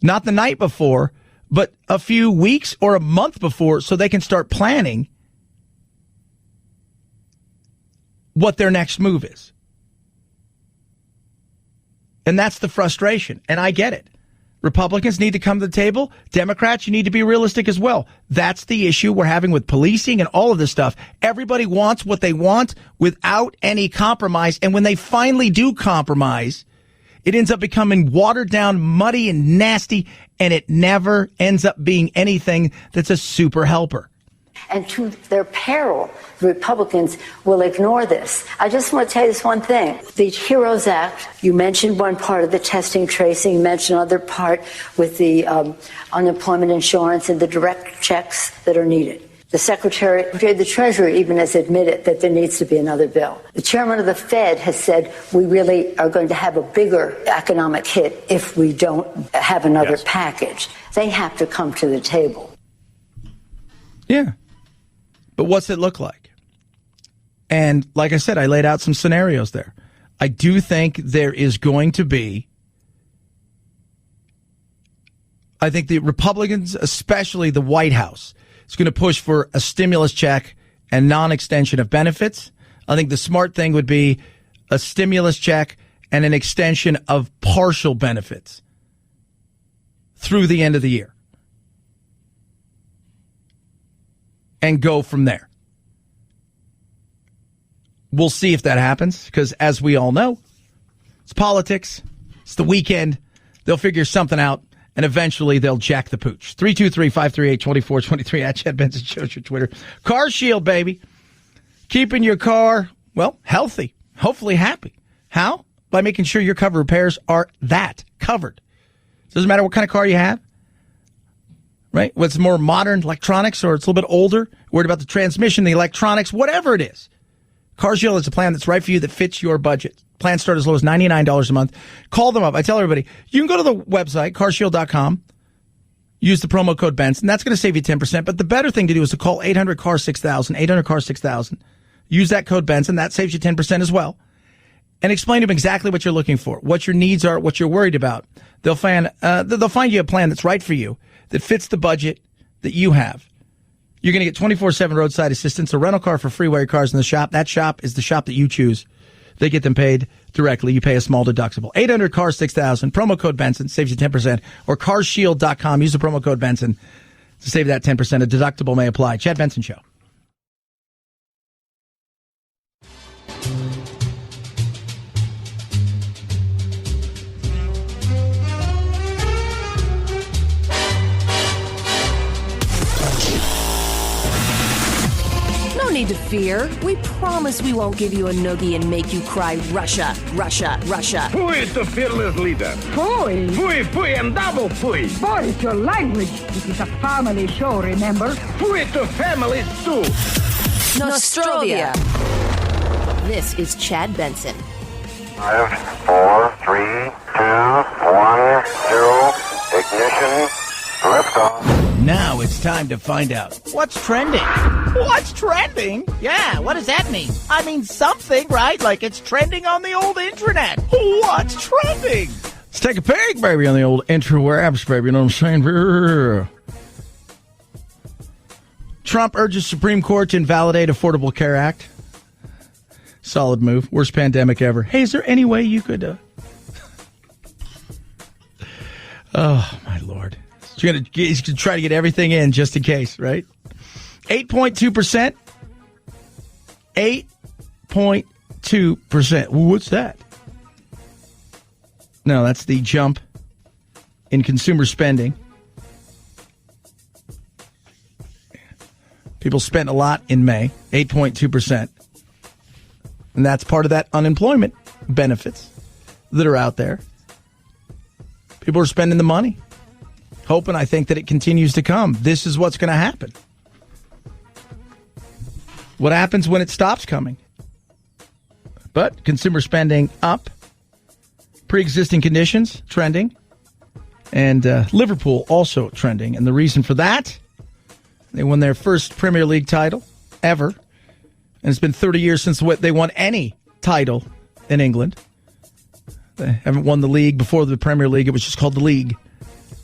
Speaker 3: not the night before, but a few weeks or a month before, so they can start planning what their next move is. And that's the frustration. And I get it. Republicans need to come to the table. Democrats, you need to be realistic as well. That's the issue we're having with policing and all of this stuff. Everybody wants what they want without any compromise. And when they finally do compromise, it ends up becoming watered down, muddy and nasty, and it never ends up being anything that's a super helper.
Speaker 5: And to their peril, the Republicans will ignore this. I just want to tell you this one thing. The HEROES Act, you mentioned one part of the testing, tracing, you mentioned another part with the unemployment insurance and the direct checks that are needed. The Secretary of the Treasury even has admitted that there needs to be another bill. The chairman of the Fed has said we really are going to have a bigger economic hit if we don't have another package. They have to come to the table.
Speaker 3: Yeah. But what's it look like? And like I said, I laid out some scenarios there. I do think there is going to be, I think the Republicans, especially the White House, is going to push for a stimulus check and non-extension of benefits. I think the smart thing would be a stimulus check and an extension of partial benefits through the end of the year. And go from there. We'll see if that happens, because as we all know, it's politics. It's the weekend. They'll figure something out, and eventually they'll jack the pooch. 323-538-2423 at Chad Benson Show's your Twitter. Car Shield, baby. Keeping your car, well, healthy, hopefully happy. How? By making sure your cover repairs are that covered. Doesn't matter what kind of car you have. Right? What's more modern electronics, or it's a little bit older, worried about the transmission, the electronics, whatever it is. Car Shield is a plan that's right for you, that fits your budget. Plans start as low as $99 a month. Call them up. I tell everybody, you can go to the website, carshield.com, use the promo code Benson. That's going to save you 10%. But the better thing to do is to call 800-CAR-6000, 800-CAR-6000. Use that code Benson. That saves you 10% as well. And explain to them exactly what you're looking for, what your needs are, what you're worried about. They'll find you a plan that's right for you, that fits the budget that you have. You're going to get 24/7 roadside assistance, a rental car for free while your car's in the shop. That shop is the shop that you choose. They get them paid directly. You pay a small deductible. 800-CAR-6000, promo code Benson, saves you 10%. Or carshield.com, use the promo code Benson to save that 10%. A deductible may apply. Chad Benson Show.
Speaker 1: Need to fear. We promise we won't give you a noogie and make you cry Russia, Russia, Russia.
Speaker 15: Who is the fearless leader?
Speaker 16: Fui.
Speaker 15: Fui, fui, and double fui.
Speaker 16: Boy, it's your language. This is a family show, remember?
Speaker 15: Fui to families too.
Speaker 1: Nostrovia. This is Chad Benson.
Speaker 17: 5, 4, 3, 2, 1, 0, ignition, liftoff.
Speaker 3: Now it's time to find out what's trending. What's trending? Yeah, what does that mean? I mean something, right? Like it's trending on the old intranet. What's trending? Let's take a peek, baby, on the old intrawebs, baby. You know what I'm saying? Trump urges Supreme Court to invalidate Affordable Care Act. Solid move. Worst pandemic ever. Hey, is there any way you could... Oh, my Lord. He's going to try to get everything in just in case, right? 8.2% 8.2%. What's that? No, that's the jump in consumer spending. People spent a lot in May, 8.2%. And that's part of that unemployment benefits that are out there. People are spending the money, hoping, I think, that it continues to come. This is what's going to happen. What happens when it stops coming? But consumer spending up, pre-existing conditions trending, and Liverpool also trending. And the reason for that, they won their first Premier League title ever. And it's been 30 years since they won any title in England. They haven't won the league before the Premier League. It was just called the League.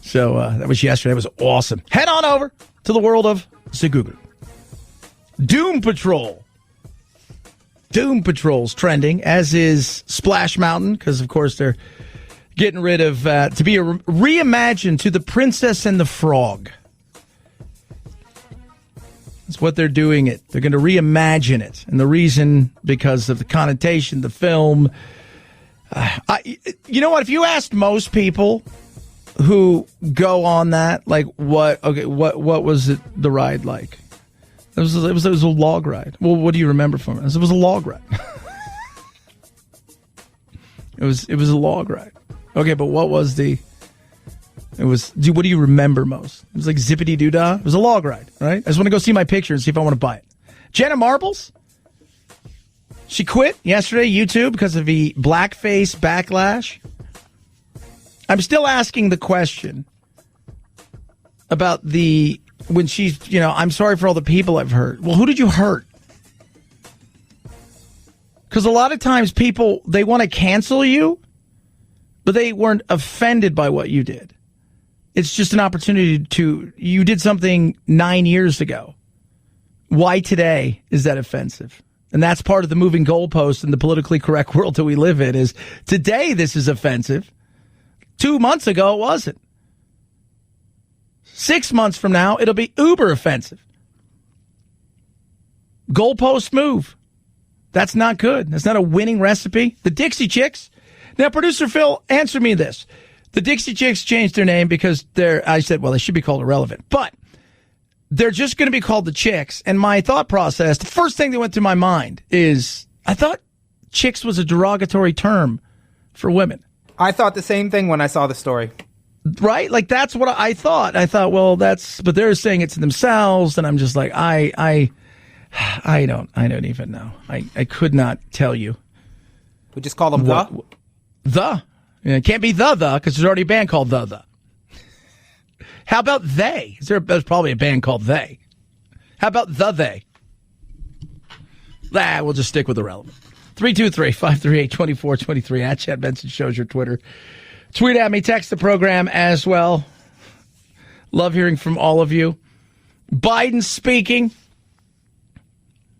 Speaker 3: So that was yesterday. It was awesome. Head on over to the world of Zagugu. Doom Patrol. Doom Patrol's trending, as is Splash Mountain, because, of course, they're getting rid of, to be reimagined to The Princess and the Frog. That's what they're doing it. They're going to reimagine it. And the reason, because of the connotation, the film. You know what? If you asked most people who go on that, like, what was it, the ride like? It was a log ride. Well, what do you remember from it? It was a log ride. It was a log ride. Okay, but what was what do you remember most? It was like zippity doo dah. It was a log ride, right? I just want to go see my picture and see if I want to buy it. Jenna Marbles, she quit yesterday, YouTube, because of the blackface backlash. I'm still asking the question about when she's, I'm sorry for all the people I've hurt. Well, who did you hurt? Because a lot of times people, they want to cancel you, but they weren't offended by what you did. It's just an opportunity you did something 9 years ago. Why today is that offensive? And that's part of the moving goalpost in the politically correct world that we live in, is today this is offensive. 2 months ago it wasn't. 6 months from now it'll be uber offensive. Goalpost move. That's not good. That's not a winning recipe. The Dixie Chicks. Now, producer Phil, answer me this. The Dixie Chicks changed their name because I said, well, they should be called Irrelevant. But they're just going to be called the Chicks. And my thought process, the first thing that went through my mind is, I thought chicks was a derogatory term for women.
Speaker 18: I thought the same thing when I saw the story.
Speaker 3: Right? Like, that's what I thought. I thought, well, but they're saying it to themselves. And I'm just like, I don't even know. I could not tell you.
Speaker 18: We just call them
Speaker 3: the. It can't be the, because there's already a band called the. How about they? There's probably a band called they. How about they? We'll just stick with Irrelevant. 323-538-2423 at Chad Benson Show's your Twitter. Tweet at me, text the program as well. Love hearing from all of you. Biden speaking.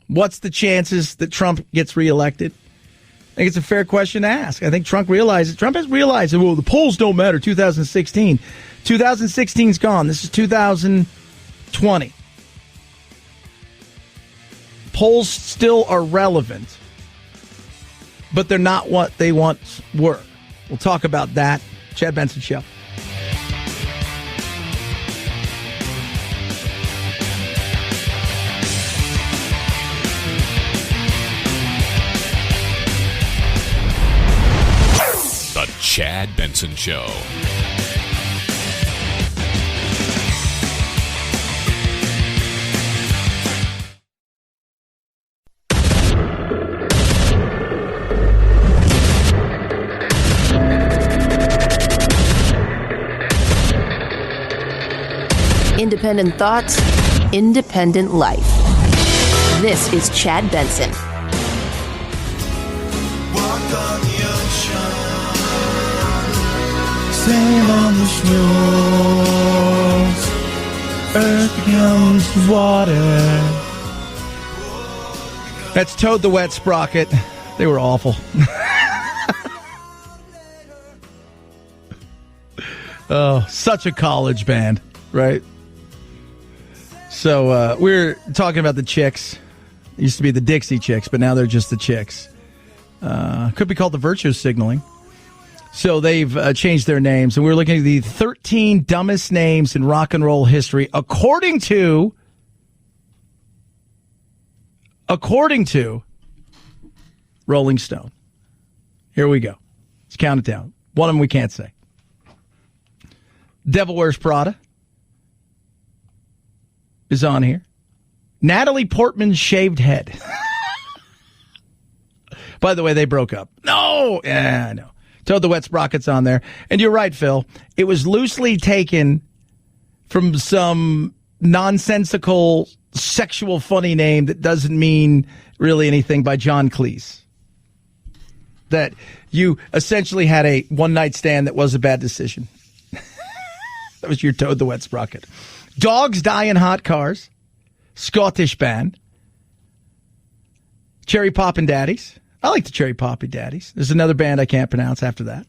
Speaker 3: What's the chances that Trump gets reelected? I think it's a fair question to ask. I think Trump has realized that, well, the polls don't matter. 2016. 2016's gone. This is 2020. Polls still are relevant, but they're not what they once were. We'll talk about that. Chad Benson Show.
Speaker 6: The Chad Benson Show.
Speaker 1: Independent thoughts, independent life. This is Chad Benson.
Speaker 8: Walk on the ocean.
Speaker 3: Sail on the shores. Earth becomes water. That's Toad the Wet Sprocket. They were awful. Oh, such a college band, right? So we're talking about the Chicks It used to be the Dixie Chicks, but now they're just the Chicks. Could be called the Virtue Signaling. So they've changed their names, and we're looking at the 13 dumbest names in rock and roll history, according to Rolling Stone. Here we go. Let's count it down. One of them we can't say. Devil Wears Prada is on here. Natalie Portman's shaved head. By the way, they broke up. No! Yeah, I know. Toad the Wet Sprocket's on there. And you're right, Phil. It was loosely taken from some nonsensical, sexual, funny name that doesn't mean really anything by John Cleese. That you essentially had a one-night stand that was a bad decision. That was your Toad the Wet Sprocket. Dogs Die in Hot Cars. Scottish band. Cherry Poppin' Daddies. I like the Cherry Poppin' Daddies. There's another band I can't pronounce after that.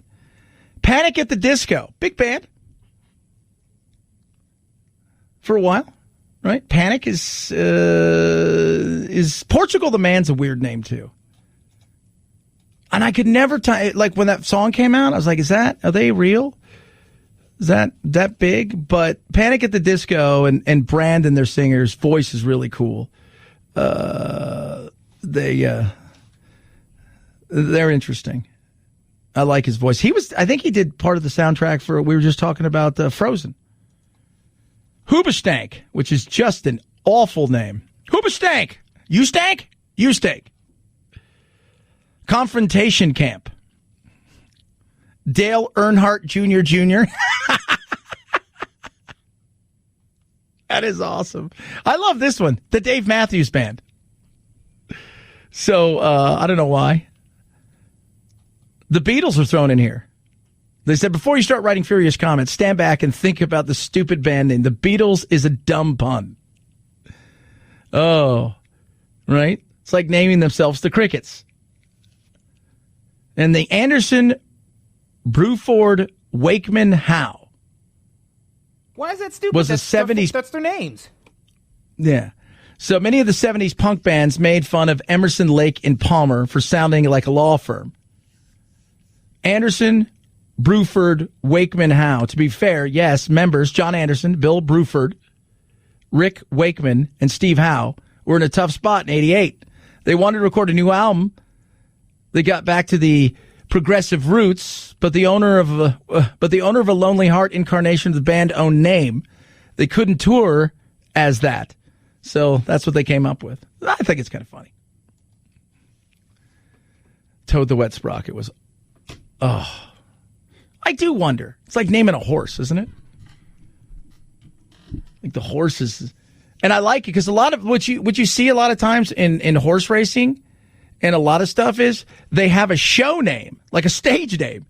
Speaker 3: Panic at the Disco. Big band. For a while, right? Panic is Portugal the Man's a weird name too. And I could never like when that song came out, I was like, are they real? Is that big? But Panic at the Disco and Brandon, their singer's voice is really cool. They're interesting. I like his voice. I think he did part of the soundtrack for, we were just talking about Frozen. Hoobastank, which is just an awful name. Hoobastank! You stank? You stink. Confrontation Camp. Dale Earnhardt Jr. That is awesome. I love this one. The Dave Matthews Band. So, I don't know why. The Beatles are thrown in here. They said, before you start writing furious comments, stand back and think about the stupid band name. The Beatles is a dumb pun. Oh, right? It's like naming themselves the Crickets. And the Anderson, Bruford, Wakeman, Howe.
Speaker 18: Why is that stupid?
Speaker 3: Was that's 70s.
Speaker 18: That's their names.
Speaker 3: Yeah. So many of the 70s punk bands made fun of Emerson, Lake, and Palmer for sounding like a law firm. Anderson, Bruford, Wakeman, Howe. To be fair, yes, members John Anderson, Bill Bruford, Rick Wakeman, and Steve Howe were in a tough spot in '88. They wanted to record a new album. They got back to the progressive roots, but the owner of a Lonely Heart incarnation of the band own name, they couldn't tour as that. So that's what they came up with. I think it's kind of funny. Toad the Wet Sprocket was, I do wonder. It's like naming a horse, isn't it? Like the horse is, and I like it because a lot of what you see a lot of times in horse racing and a lot of stuff is they have a show name, like a stage name,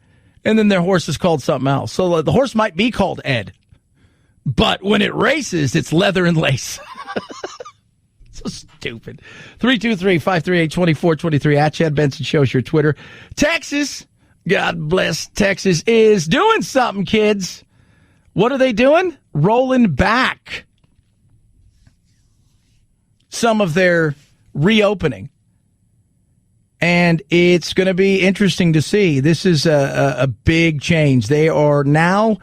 Speaker 3: and then their horse is called something else. So the horse might be called Ed, but when it races, it's leather and lace. So stupid. 323-538-2423 at Chad Benson Show's your Twitter. Texas, God bless Texas, is doing something, kids. What are they doing? Rolling back some of their reopening. And it's going to be interesting to see. This is a big change. They are now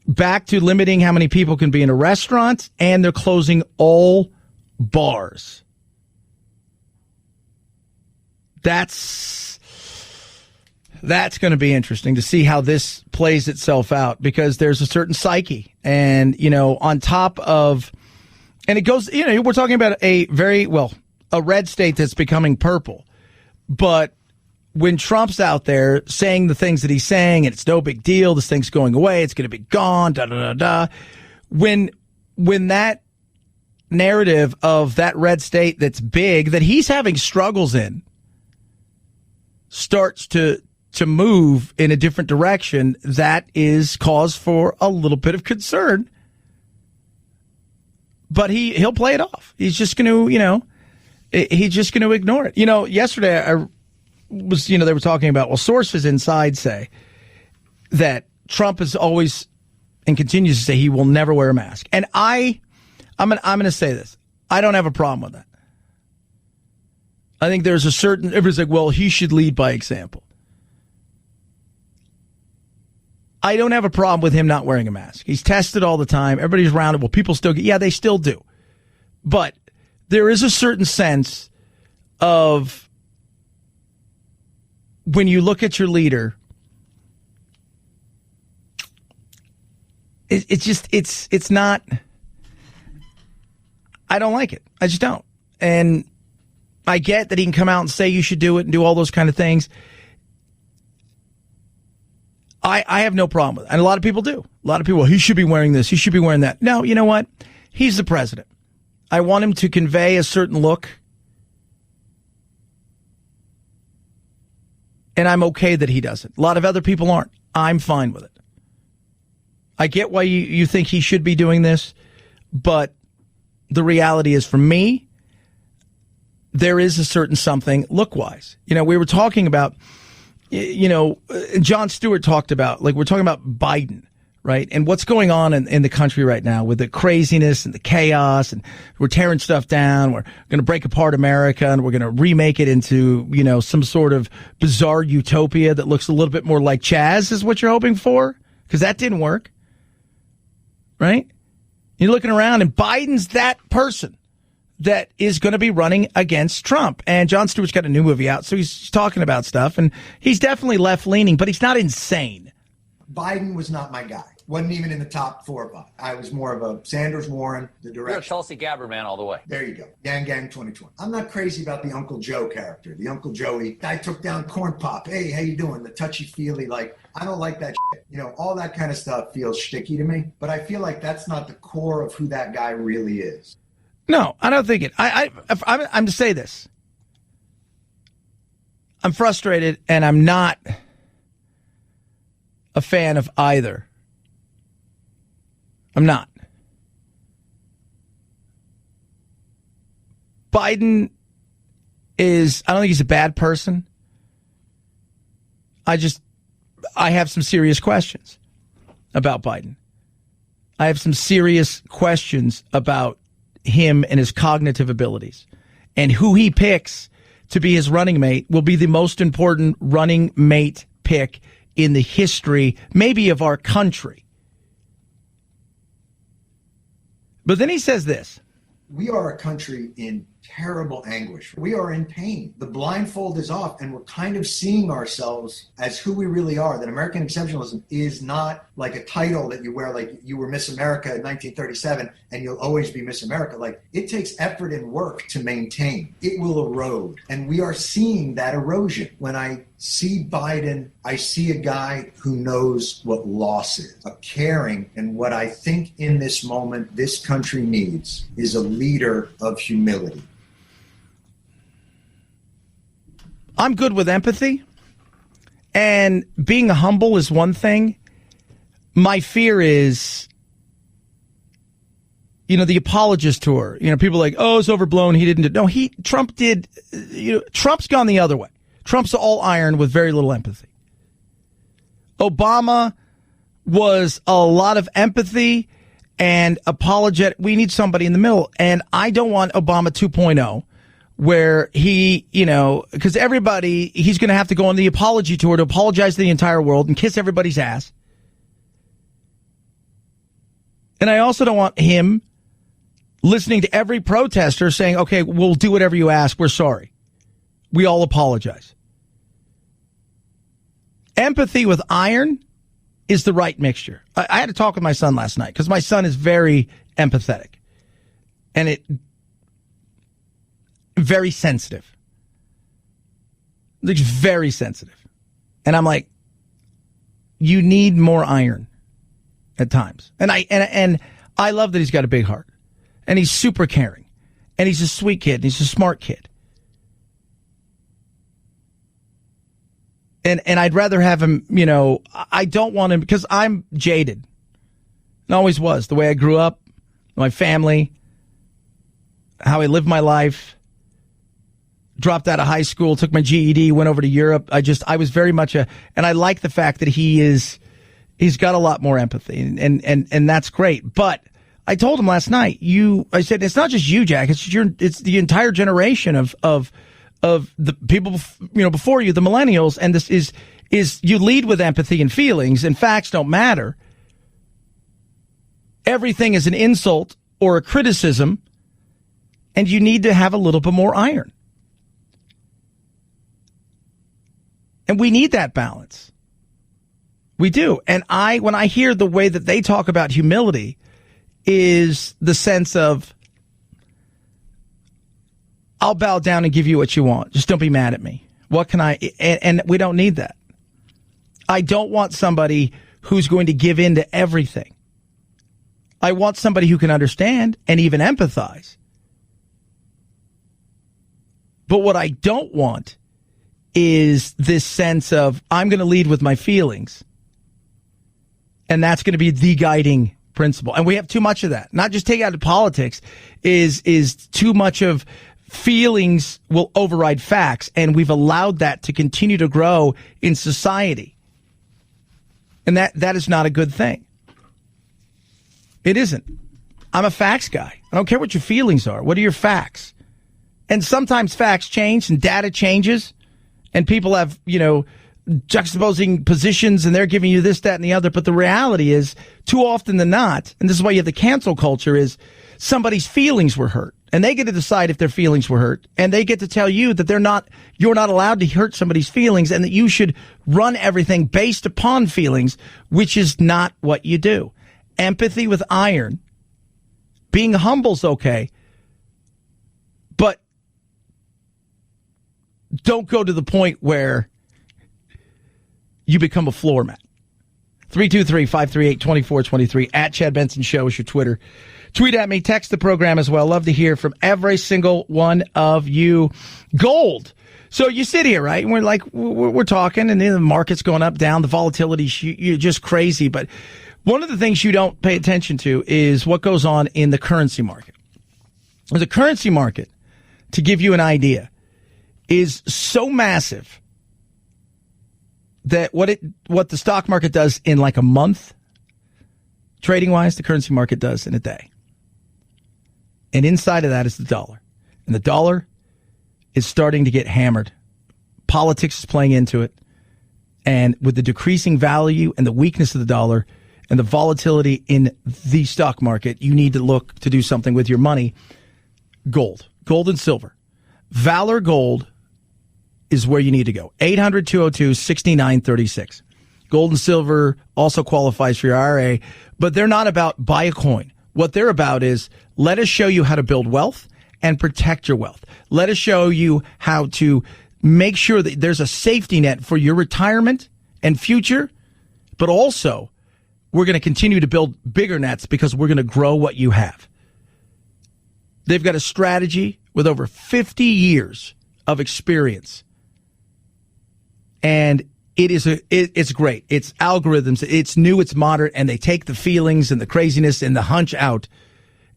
Speaker 3: back to limiting how many people can be in a restaurant, and they're closing all bars. That's going to be interesting to see how this plays itself out, because there's a certain psyche. And, on top of, and it goes, we're talking about a red state that's becoming purple. But when Trump's out there saying the things that he's saying, and it's no big deal, this thing's going away, it's going to be gone, when that narrative of that red state that's big, that he's having struggles in, starts to move in a different direction, that is cause for a little bit of concern. But he'll play it off. He's just going to, he's just going to ignore it. Yesterday I was, they were talking about, sources inside say that Trump is always and continues to say he will never wear a mask. And I'm going to say this. I don't have a problem with that. I think there's a certain, everybody's like, well, he should lead by example. I don't have a problem with him not wearing a mask. He's tested all the time. Everybody's around it. Well, people still get, yeah, they still do. But there is a certain sense of when you look at your leader, it's not, I don't like it. I just don't. And I get that he can come out and say you should do it and do all those kind of things. I have no problem with it. And a lot of people do. A lot of people, he should be wearing this. He should be wearing that. No, you know what? He's the president. I want him to convey a certain look. And I'm okay that he doesn't. A lot of other people aren't. I'm fine with it. I get why you think he should be doing this. But the reality is, for me, there is a certain something look-wise. You know, we were talking about, you know, Jon Stewart talked about, like, we're talking about Biden, right? And what's going on in the country right now with the craziness and the chaos, and we're tearing stuff down. We're going to break apart America, and we're going to remake it into, you know, some sort of bizarre utopia that looks a little bit more like Chaz is what you're hoping for, because that didn't work, right? You're looking around, and Biden's that person that is going to be running against Trump. And Jon Stewart's got a new movie out, so he's talking about stuff, and he's definitely left-leaning, but he's not insane.
Speaker 19: Biden was not my guy. Wasn't even in the top 4 or 5. I was more of a Sanders, Warren, the direction.
Speaker 20: You're a Tulsi Gabbard man all the way.
Speaker 19: There you go. Gang 2020. I'm not crazy about the Uncle Joe character. The Uncle Joey. Guy took down Corn Pop. Hey, how you doing? The touchy-feely, like, I don't like that shit. You know, all that kind of stuff feels shticky to me. But I feel like that's not the core of who that guy really is.
Speaker 3: No, I don't think it. I'm to say this. I'm frustrated, and I'm not a fan of either. I'm not. Biden is, I don't think he's a bad person. I have some serious questions about Biden. I have some serious questions about him and his cognitive abilities, and who he picks to be his running mate will be the most important running mate pick in the history, maybe of our country. But then he says this.
Speaker 19: We are a country in terrible anguish. We are in pain. The blindfold is off, and we're kind of seeing ourselves as who we really are. That American exceptionalism is not like a title that you wear, like you were Miss America in 1937 and you'll always be Miss America. Like, it takes effort and work to maintain. It will erode. And we are seeing that erosion. When I see Biden, I see a guy who knows what loss is, a caring, and what I think in this moment this country needs is a leader of humility.
Speaker 3: I'm good with empathy, and being humble is one thing. My fear is, you know, the apologist tour. You know, people are like, oh, it's overblown. He didn't do. No, Trump did. You know, Trump's gone the other way. Trump's all iron with very little empathy. Obama was a lot of empathy and apologetic. We need somebody in the middle, and I don't want Obama 2.0. Where he, you know, because he's going to have to go on the apology tour to apologize to the entire world and kiss everybody's ass. And I also don't want him listening to every protester saying, okay, we'll do whatever you ask. We're sorry. We all apologize. Empathy with iron is the right mixture. I had a talk with my son last night because my son is very empathetic. And very sensitive. Looks very sensitive. And I'm like, you need more iron at times. And I love that he's got a big heart. And he's super caring. And he's a sweet kid. And he's a smart kid. And I'd rather have him, you know, I don't want him, because I'm jaded. And always was. The way I grew up, my family, how I lived my life. Dropped out of high school, took my GED, went over to Europe. I was very much and I like the fact that he's got a lot more empathy, and that's great. But I told him last night, I said, it's not just you, Jack, it's the entire generation of of the people, before you, the millennials, and this is you lead with empathy and feelings, and facts don't matter. Everything is an insult or a criticism, and you need to have a little bit more iron. And we need that balance. We do. And when I hear the way that they talk about humility is the sense of, I'll bow down and give you what you want. Just don't be mad at me. What can I, and we don't need that. I don't want somebody who's going to give in to everything. I want somebody who can understand and even empathize. But what I don't want is this sense of, I'm going to lead with my feelings. And that's going to be the guiding principle. And we have too much of that. Not just take it out of politics, is too much of feelings will override facts. And we've allowed that to continue to grow in society. And that is not a good thing. It isn't. I'm a facts guy. I don't care what your feelings are. What are your facts? And sometimes facts change and data changes. And people have, juxtaposing positions, and they're giving you this, that, and the other. But the reality is, too often than not, and this is why you have the cancel culture, is somebody's feelings were hurt. And they get to decide if their feelings were hurt. And they get to tell you that you're not allowed to hurt somebody's feelings, and that you should run everything based upon feelings, which is not what you do. Empathy with iron. Being humble's okay. But don't go to the point where you become a floor mat. 323-538-2423. At Chad Benson Show is your Twitter. Tweet at me. Text the program as well. Love to hear from every single one of you. Gold. So you sit here, right? And we're talking, and the market's going up, down. The volatility, you're just crazy. But one of the things you don't pay attention to is what goes on in the currency market. The currency market, to give you an idea, is so massive that what the stock market does in like a month, trading wise, the currency market does in a day. And inside of that is the dollar. And the dollar is starting to get hammered. Politics is playing into it. And with the decreasing value and the weakness of the dollar and the volatility in the stock market, you need to look to do something with your money. Gold and silver. Valor Gold is where you need to go. 800-202-6936. Gold and silver also qualifies for your IRA, but they're not about buy a coin. What they're about is, let us show you how to build wealth and protect your wealth. Let us show you how to make sure that there's a safety net for your retirement and future, but also we're going to continue to build bigger nets because we're going to grow what you have. They've got a strategy with over 50 years of experience. And it's great. It's algorithms. It's new. It's modern. And they take the feelings and the craziness and the hunch out.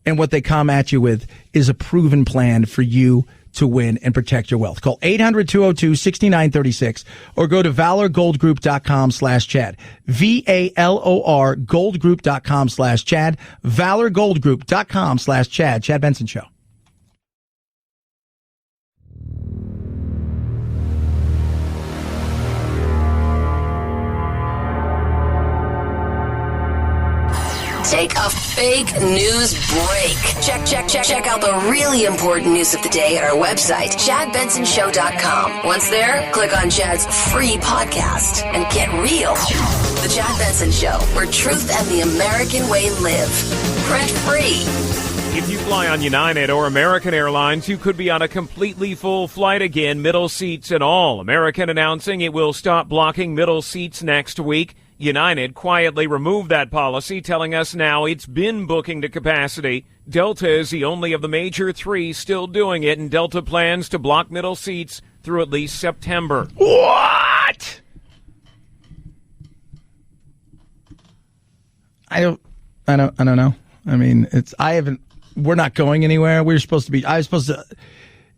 Speaker 3: And what they come at you with is a proven plan for you to win and protect your wealth. Call 800-202-6936 or go to valorgoldgroup.com/Chad. VALOR goldgroup.com/Chad. valorgoldgroup.com/Chad. Chad Benson Show.
Speaker 1: Take a fake news break. Check out the really important news of the day at our website, ChadBensonShow.com. Once there, click on Chad's free podcast and get real. The Chad Benson Show, where truth and the American way live. Print free.
Speaker 20: If you fly on United or American Airlines, you could be on a completely full flight again, middle seats and all. American announcing it will stop blocking middle seats next week. United quietly removed that policy, telling us now it's been booking to capacity. Delta is the only of the major three still doing it, and Delta plans to block middle seats through at least September.
Speaker 3: What? I don't know. I mean, we're not going anywhere. I was supposed to,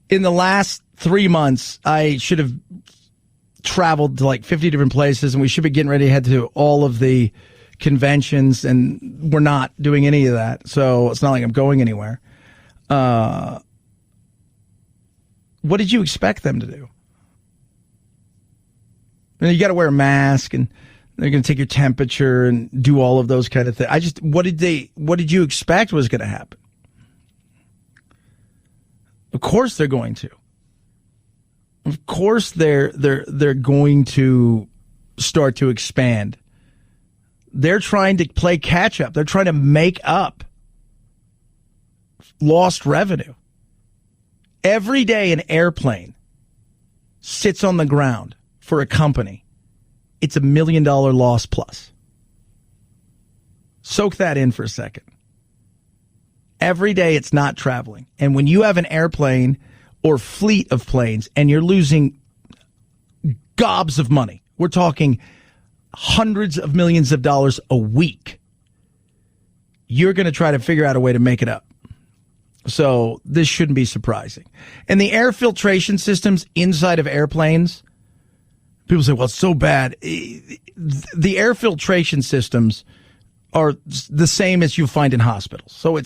Speaker 3: in the last 3 months, I should have traveled to like 50 different places, and we should be getting ready to head to all of the conventions, and we're not doing any of that. So it's not like I'm going anywhere. what did you expect them to do? And you got to wear a mask, and they're going to take your temperature and do all of those kind of things. What did you expect was going to happen? Of course they're going to. Of course they're going to start to expand. They're trying to play catch up. They're trying to make up lost revenue. Every day an airplane sits on the ground for a company, it's $1 million loss plus. Soak that in for a second. Every day it's not traveling. And when you have an airplane or fleet of planes and you're losing gobs of money, we're talking hundreds of millions of dollars a week, you're going to try to figure out a way to make it up. So this shouldn't be surprising. And the air filtration systems inside of airplanes, people say, well, it's so bad. The air filtration systems are the same as you find in hospitals. So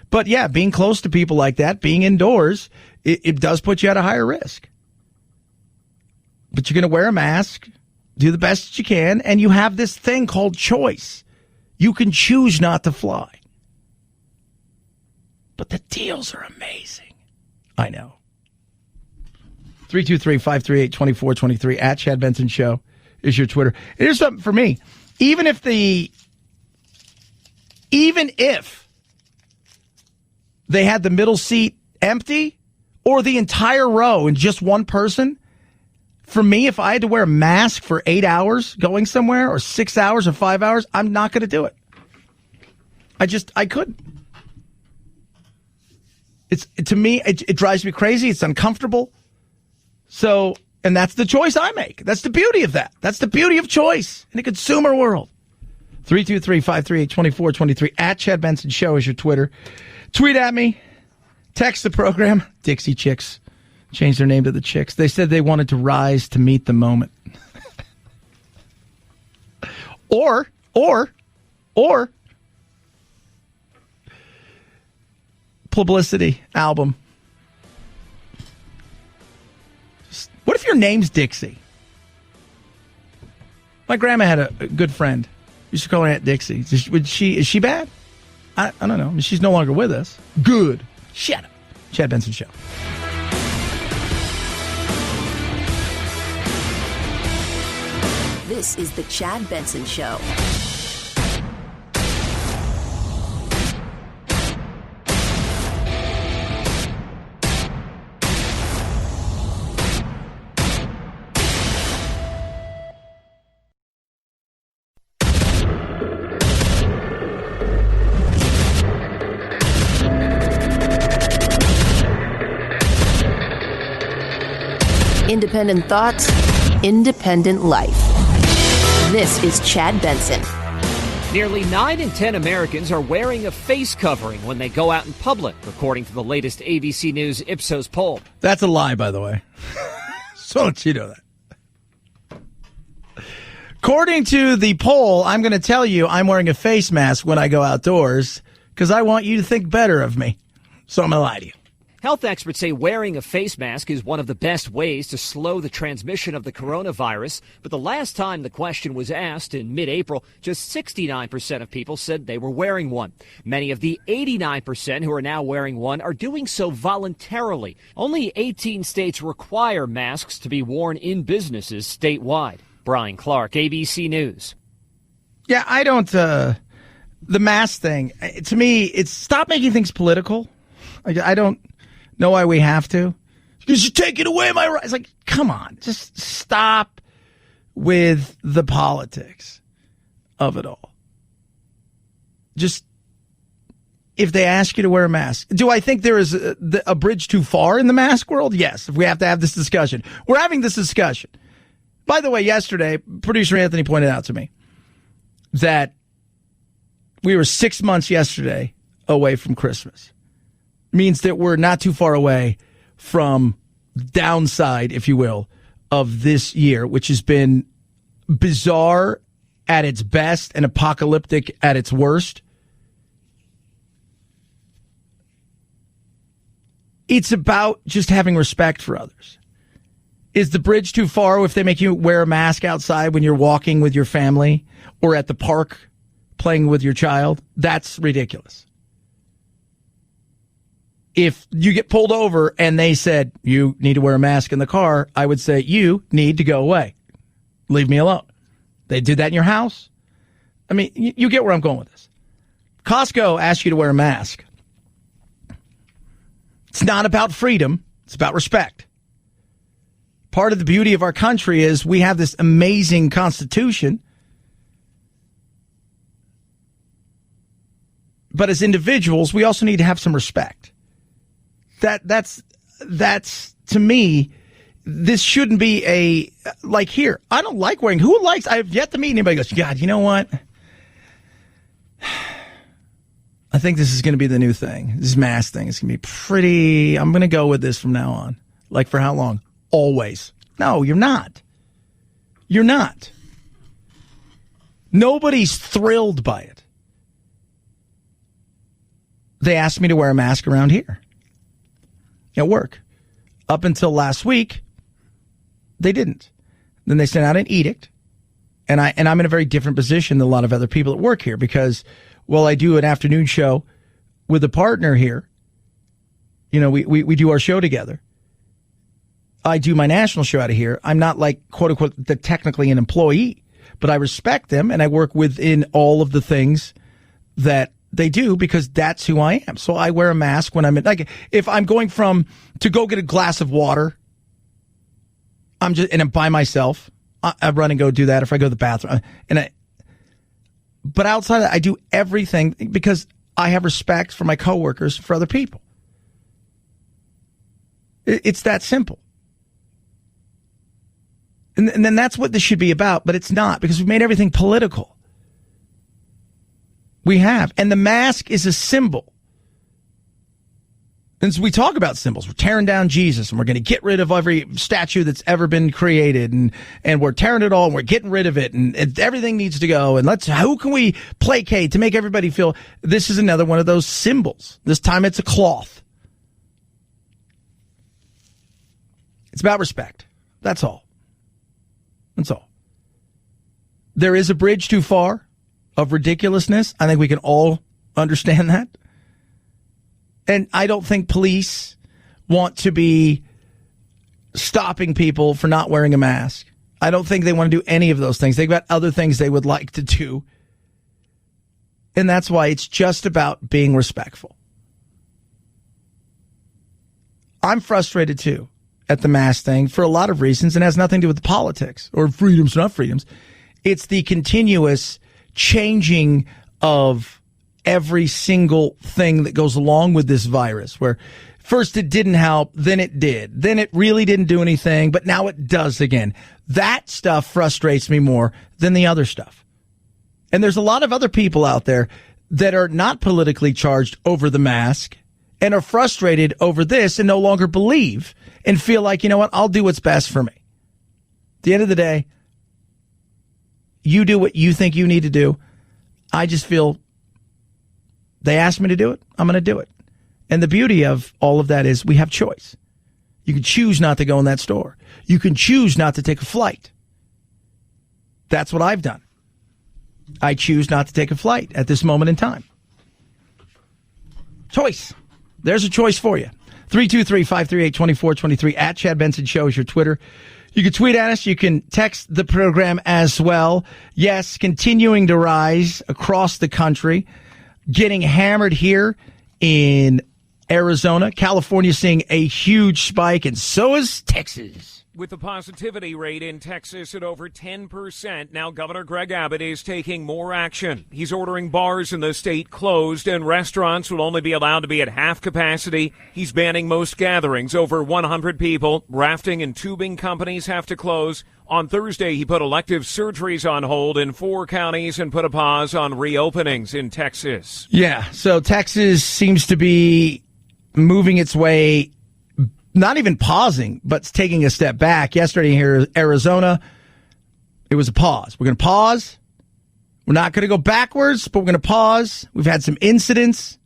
Speaker 3: but yeah, being close to people like that, being indoors, it does put you at a higher risk. But you're going to wear a mask, do the best that you can, and you have this thing called choice. You can choose not to fly. But the deals are amazing. I know. 323-538-2423 at Chad Benson Show is your Twitter. Here's something for me. Even if they had the middle seat empty or the entire row and just one person, for me, if I had to wear a mask for 8 hours going somewhere or 6 hours or 5 hours, I'm not going to do it. I couldn't. To me, it drives me crazy. It's uncomfortable. So, and that's the choice I make. That's the beauty of that. That's the beauty of choice in a consumer world. 323-538-2423 at Chad Benson Show is your Twitter. Tweet at me. Text the program. Dixie Chicks changed their name to the Chicks. They said they wanted to rise to meet the moment. or publicity album. What if your name's Dixie? My grandma had a good friend. Used to call her Aunt Dixie. Is she bad? I don't know. I mean, she's no longer with us. Good. Shut up. Chad Benson Show.
Speaker 1: This is the Chad Benson Show. Independent thoughts, independent life. This is Chad Benson.
Speaker 21: Nearly 9 in 10 Americans are wearing a face covering when they go out in public, according to the latest ABC News Ipsos poll.
Speaker 3: That's a lie, by the way. So don't you know that. According to the poll, I'm going to tell you I'm wearing a face mask when I go outdoors because I want you to think better of me. So I'm going to lie to you.
Speaker 21: Health experts say wearing a face mask is one of the best ways to slow the transmission of the coronavirus. But the last time the question was asked in mid-April, just 69% of people said they were wearing one. Many of the 89% who are now wearing one are doing so voluntarily. Only 18 states require masks to be worn in businesses statewide. Brian Clark, ABC News.
Speaker 3: Yeah, I don't, the mask thing, to me, it's stop making things political. I don't know why we have to. You should take it away, my right. It's like, come on, just stop with the politics of it all. Just, if they ask you to wear a mask, do I think there is a bridge too far in the mask world? Yes, if we have to have this discussion. We're having this discussion. By the way, yesterday, producer Anthony pointed out to me that we were 6 months yesterday away from Christmas. Means that we're not too far away from downside, if you will, of this year, which has been bizarre at its best and apocalyptic at its worst. It's about just having respect for others. Is the bridge too far if they make you wear a mask outside when you're walking with your family or at the park playing with your child? That's ridiculous. If you get pulled over and they said, you need to wear a mask in the car, I would say, you need to go away. Leave me alone. They did that in your house? I mean, you get where I'm going with this. Costco asks you to wear a mask. It's not about freedom. It's about respect. Part of the beauty of our country is we have this amazing Constitution. But as individuals, we also need to have some respect. That's to me, this shouldn't be like here. I don't like wearing, I've yet to meet anybody who goes, God, you know what? I think this is going to be the new thing. This mask thing is going to be pretty, I'm going to go with this from now on. Like for how long? Always. No, you're not. You're not. Nobody's thrilled by it. They asked me to wear a mask around here at work. Up until last week, they didn't. Then they sent out an edict, and I'm in a very different position than a lot of other people that work here because, well, I do an afternoon show with a partner here. You know, we do our show together. I do my national show out of here. I'm not like, quote unquote, technically an employee, but I respect them and I work within all of the things that they do because that's who I am. So I wear a mask when I'm like, if I'm going to go get a glass of water, and I'm by myself, I run and go do that. If I go to the bathroom but outside of that, I do everything because I have respect for my coworkers, for other people. It's that simple. And then that's what this should be about, but it's not because we've made everything political. We have. And the mask is a symbol. And so we talk about symbols. We're tearing down Jesus and we're going to get rid of every statue that's ever been created and we're tearing it all and we're getting rid of it and everything needs to go. And who can we placate to make everybody feel this is another one of those symbols. This time it's a cloth. It's about respect. That's all. That's all. There is a bridge too far of ridiculousness. I think we can all understand that. And I don't think police want to be stopping people for not wearing a mask. I don't think they want to do any of those things. They've got other things they would like to do. And that's why it's just about being respectful. I'm frustrated too at the mask thing for a lot of reasons and has nothing to do with the politics or freedoms, not freedoms. It's the continuous changing of every single thing that goes along with this virus, where first it didn't help, then it did, then it really didn't do anything, but now it does again. That stuff frustrates me more than the other stuff. And there's a lot of other people out there that are not politically charged over the mask and are frustrated over this and no longer believe and feel like, you know what, I'll do what's best for me. At the end of the day, you do what you think you need to do. I just feel they asked me to do it. I'm going to do it. And the beauty of all of that is we have choice. You can choose not to go in that store. You can choose not to take a flight. That's what I've done. I choose not to take a flight at this moment in time. Choice. There's a choice for you. 323-538-2423 at Chad Benson Show is your Twitter. You can tweet at us. You can text the program as well. Yes, continuing to rise across the country. Getting hammered here in Arizona. California seeing a huge spike, and so is Texas.
Speaker 20: With the positivity rate in Texas at over 10%, now Governor Greg Abbott is taking more action. He's ordering bars in the state closed, and restaurants will only be allowed to be at half capacity. He's banning most gatherings over 100 people. Rafting and tubing companies have to close. On Thursday, he put elective surgeries on hold in 4 counties and put a pause on reopenings in Texas.
Speaker 3: Yeah, so Texas seems to be moving its way, not even pausing, but taking a step back. Yesterday here in Arizona, it was a pause. We're going to pause. We're not going to go backwards, but we're going to pause. We've had some incidents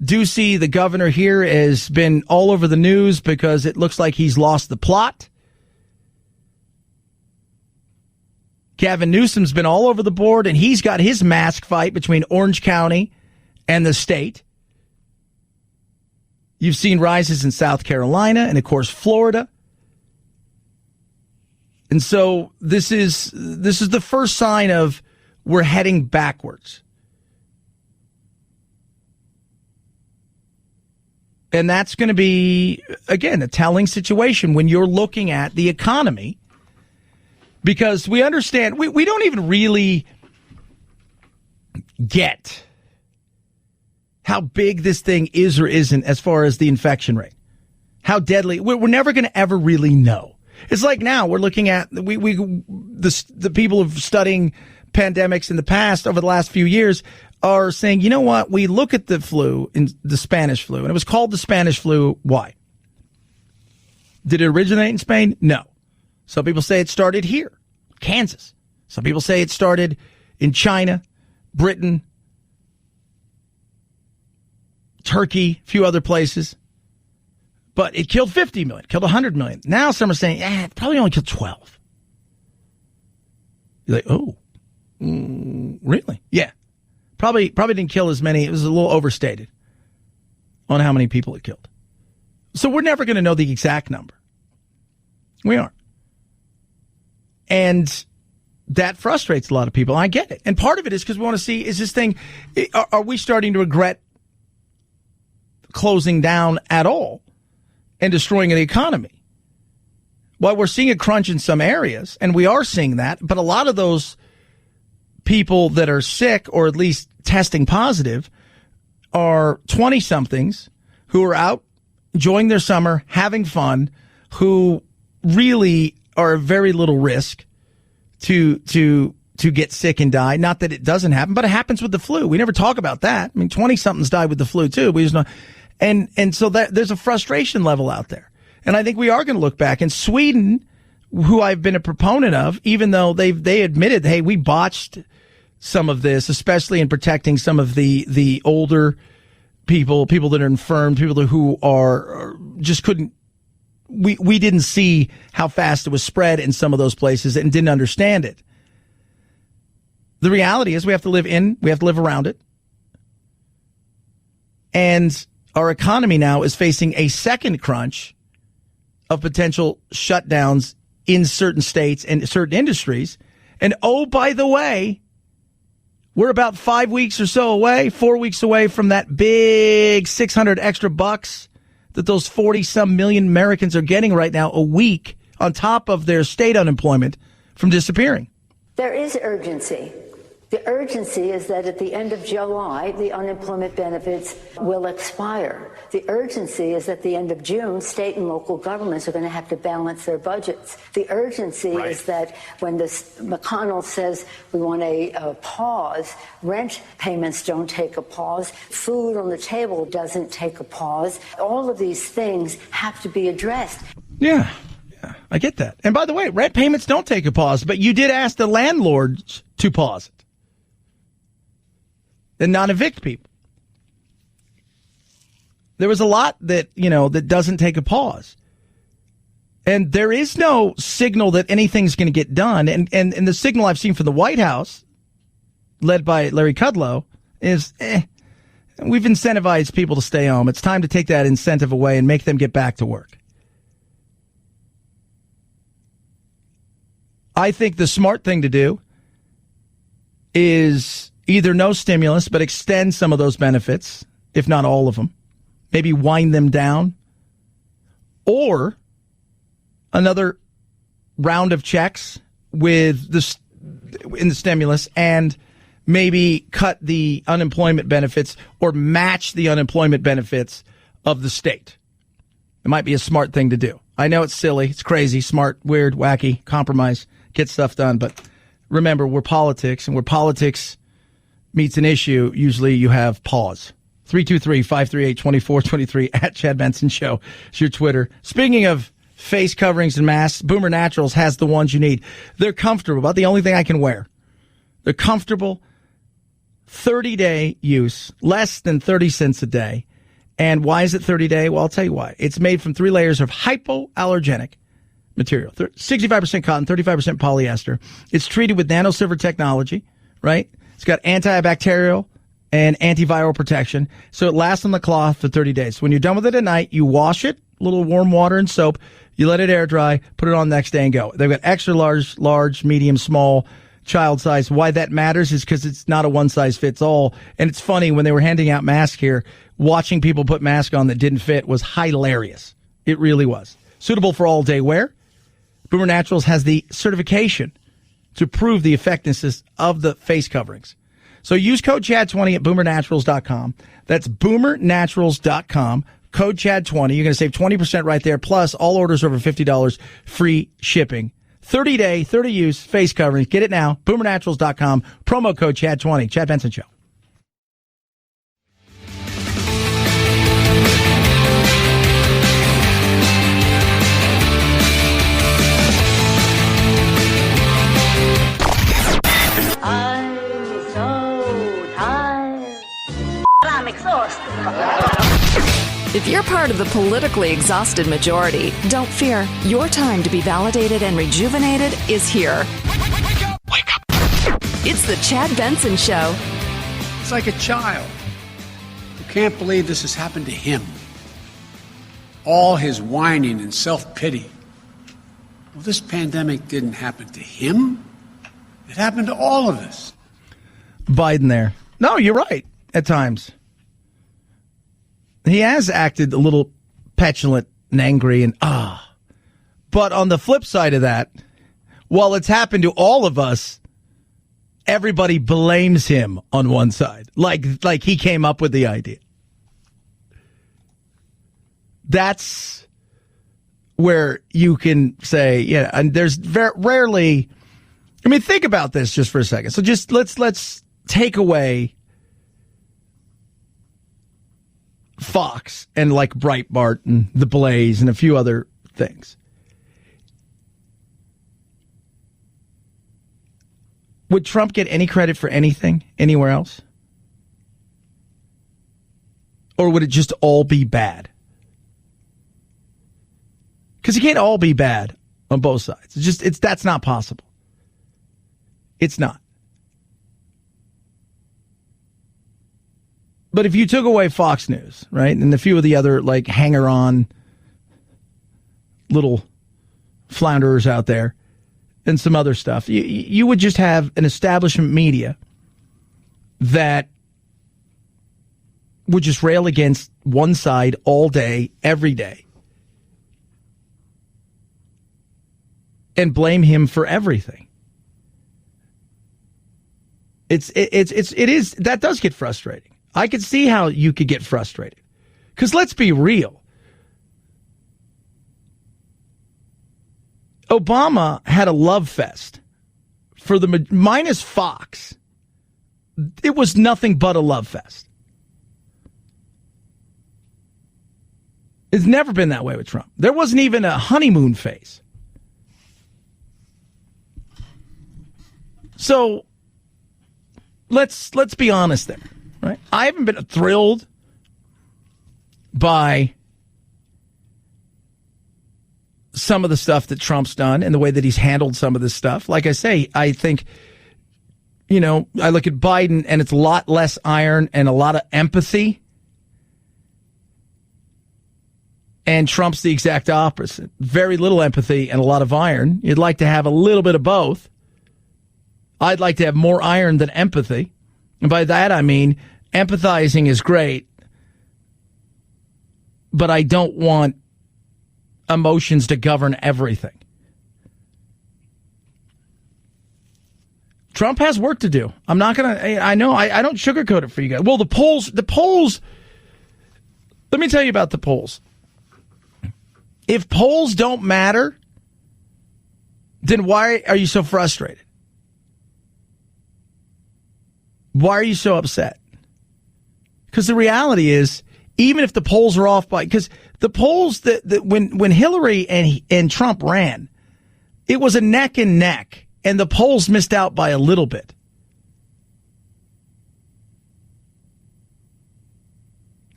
Speaker 3: Ducey, the governor here, has been all over the news because it looks like he's lost the plot. Gavin Newsom's been all over the board, and he's got his mask fight between Orange County and the state. You've seen rises in South Carolina and, of course, Florida. And so this is the first sign of we're heading backwards. And that's going to be, again, a telling situation when you're looking at the economy, because we understand, we don't even really get how big this thing is or isn't as far as the infection rate, how deadly. We're never going to ever really know. It's like now we're looking at the people of studying pandemics in the past over the last few years are saying, you know what? We look at the flu, in the Spanish flu, and it was called the Spanish flu. Why? Did it originate in Spain? No. Some people say it started here, Kansas. Some people say it started in China, Britain, Turkey, a few other places. But it killed 50 million, killed 100 million. Now some are saying, it probably only killed 12. You're like, oh, really? Yeah. Probably didn't kill as many. It was a little overstated on how many people it killed. So we're never going to know the exact number. We aren't. And that frustrates a lot of people. I get it. And part of it is because we want to see, is this thing, are we starting to regret closing down at all and destroying the economy? Well, we're seeing a crunch in some areas, and we are seeing that, but a lot of those people that are sick or at least testing positive are 20-somethings who are out enjoying their summer, having fun, who really are at very little risk to get sick and die. Not that it doesn't happen, but it happens with the flu. We never talk about that. I mean, 20-somethings died with the flu too. We just know, and so that there's a frustration level out there. And I think we are going to look back. And Sweden, who I've been a proponent of, even though they admitted, hey, we botched some of this, especially in protecting some of the older people that are infirm, people who are just couldn't. We didn't see how fast it was spread in some of those places and didn't understand it. The reality is we have to live around it. And our economy now is facing a second crunch of potential shutdowns in certain states and certain industries. And oh, by the way, we're about 5 weeks or so away, 4 weeks away from that big 600 extra bucks that those 40-some million Americans are getting right now a week on top of their state unemployment from disappearing.
Speaker 5: There is urgency. The urgency is that at the end of July, the unemployment benefits will expire. The urgency is that at the end of June, state and local governments are going to have to balance their budgets. The urgency is that when McConnell says we want a pause, rent payments don't take a pause, food on the table doesn't take a pause. All of these things have to be addressed.
Speaker 3: Yeah, I get that. And by the way, rent payments don't take a pause, but you did ask the landlords to pause it and not evict people. There was a lot that, that doesn't take a pause. And there is no signal that anything's going to get done. And the signal I've seen from the White House, led by Larry Kudlow, is, we've incentivized people to stay home. It's time to take that incentive away and make them get back to work. I think the smart thing to do is either no stimulus, but extend some of those benefits, if not all of them. Maybe wind them down. Or another round of checks in the stimulus, and maybe cut the unemployment benefits or match the unemployment benefits of the state. It might be a smart thing to do. I know it's silly, it's crazy, smart, weird, wacky, compromise, get stuff done. But remember, we're politics, and where politics meets an issue, usually you have pause. 323-538-2423 at Chad Benson Show is your Twitter. Speaking of face coverings and masks, Boomer Naturals has the ones you need. They're comfortable, about the only thing I can wear. They're comfortable. 30-day use, less than 30 cents a day. And why is it 30-day? Well, I'll tell you why. It's made from 3 layers of hypoallergenic material, 65% cotton, 35% polyester. It's treated with nanosilver technology, right? It's got antibacterial and antiviral protection, so it lasts on the cloth for 30 days. When you're done with it at night, you wash it, a little warm water and soap, you let it air dry, put it on the next day and go. They've got extra large, medium, small, child size. Why that matters is because it's not a one-size-fits-all. And it's funny, when they were handing out masks here, watching people put masks on that didn't fit was hilarious. It really was. Suitable for all-day wear. Boomer Naturals has the certification to prove the effectiveness of the face coverings. So use code CHAD20 at boomernaturals.com. That's boomernaturals.com. Code CHAD20. You're going to save 20% right there. Plus, all orders over $50, free shipping. 30-day, 30-use face coverings. Get it now. Boomernaturals.com. Promo code CHAD20. Chad Benson Show.
Speaker 8: I'm so tired. I'm exhausted.
Speaker 2: If you're part of the politically exhausted majority, don't fear. Your time to be validated and rejuvenated is here. Wake up. It's the Chad Benson Show.
Speaker 22: It's like a child who can't believe this has happened to him. All his whining and self-pity. Well, this pandemic didn't happen to him. It happened to all of us.
Speaker 3: Biden there. No, you're right at times. He has acted a little petulant and angry and But on the flip side of that, while it's happened to all of us, everybody blames him on one side. Like he came up with the idea. That's where you can say, yeah, and there's rarely, I mean, think about this just for a second. So just let's take away Fox and like Breitbart and The Blaze and a few other things. Would Trump get any credit for anything anywhere else? Or would it just all be bad? Because it can't all be bad on both sides. That's not possible. It's not. But if you took away Fox News, right, and a few of the other, like, hanger-on little flounderers out there and some other stuff, you would just have an establishment media that would just rail against one side all day, every day, and blame him for everything. That does get frustrating. I could see how you could get frustrated. Because let's be real. Obama had a love fest for the minus Fox. It was nothing but a love fest. It's never been that way with Trump. There wasn't even a honeymoon phase. So let's be honest there. Right? I haven't been thrilled by some of the stuff that Trump's done and the way that he's handled some of this stuff. Like I say, I think, I look at Biden and it's a lot less iron and a lot of empathy. And Trump's the exact opposite. Very little empathy and a lot of iron. You'd like to have a little bit of both. I'd like to have more iron than empathy. And by that, I mean, empathizing is great, but I don't want emotions to govern everything. Trump has work to do. I'm not going to, I know, I don't sugarcoat it for you guys. Well, the polls, let me tell you about the polls. If polls don't matter, then why are you so frustrated? Why are you so upset? Because the reality is, even if the polls are off by, because the polls that when Hillary and Trump ran, it was a neck and neck, and the polls missed out by a little bit.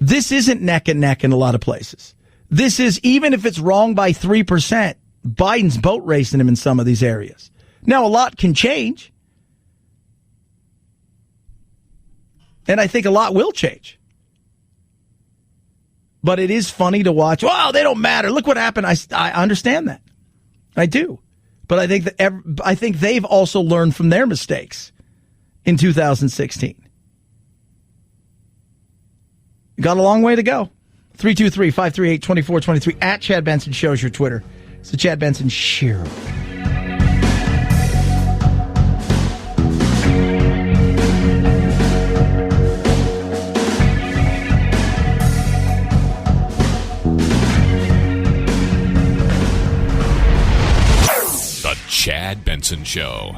Speaker 3: This isn't neck and neck in a lot of places. This is, even if it's wrong by 3%, Biden's boat racing him in some of these areas. Now, a lot can change. And I think a lot will change. But it is funny to watch. Wow, they don't matter. Look what happened. I understand that. I do. But I think they've also learned from their mistakes in 2016. Got a long way to go. 323-538-2423 at Chad Benson Show's your Twitter. It's the Chad Benson Show.
Speaker 6: The Chad Benson Show.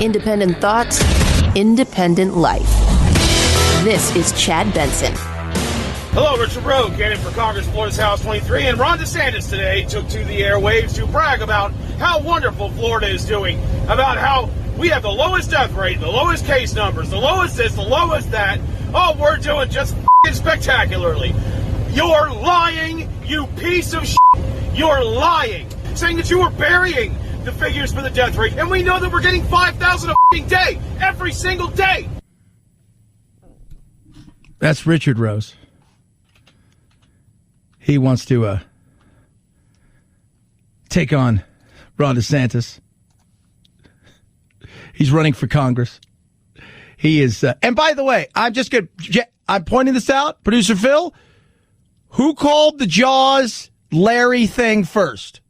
Speaker 1: Independent thoughts, independent life. This is Chad Benson.
Speaker 4: Hello, Richard Rowe, candidate for Congress, Florida's House 23, and Ron DeSantis today took to the airwaves to brag about how wonderful Florida is doing, about how we have the lowest death rate, the lowest case numbers, the lowest this, the lowest that. Oh, we're doing just f***ing spectacularly. You're lying, you piece of shit. You're lying, saying that you were burying the figures for the death rate, and we know that we're getting 5,000 a f***ing day, every single day.
Speaker 3: That's Richard Rose. He wants to take on Ron DeSantis. He's running for Congress. He is, and by the way, I'm pointing this out, producer Phil. Who called the Jaws Larry thing first?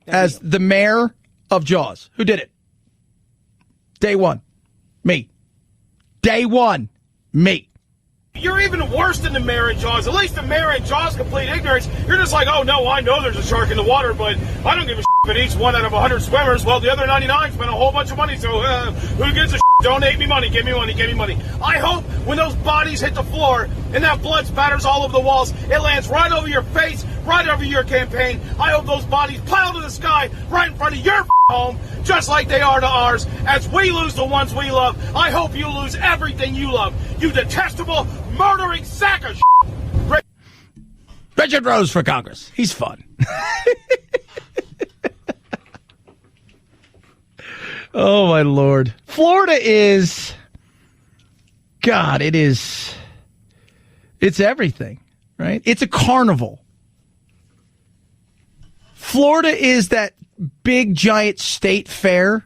Speaker 3: As the mayor of Jaws. Who did it? Day one. Me. Day one. Me.
Speaker 4: You're even worse than the mayor in Jaws. At least the mayor in Jaws, complete ignorance. You're just like, oh, no, I know there's a shark in the water, but I don't give a shit if each one out of 100 swimmers. Well, the other 99 spent a whole bunch of money, so who gives a shit? Donate me money. Give me money. Give me money. I hope when those bodies hit the floor and that blood spatters all over the walls, it lands right over your face, right over your campaign. I hope those bodies pile to the sky right in front of your home, just like they are to ours. As we lose the ones we love, I hope you lose everything you love. You detestable, murdering sack of shit.
Speaker 3: Richard Rose for Congress. He's fun. Oh, my Lord. Florida is, God, it's everything, right? It's a carnival. Florida is that big, giant state fair,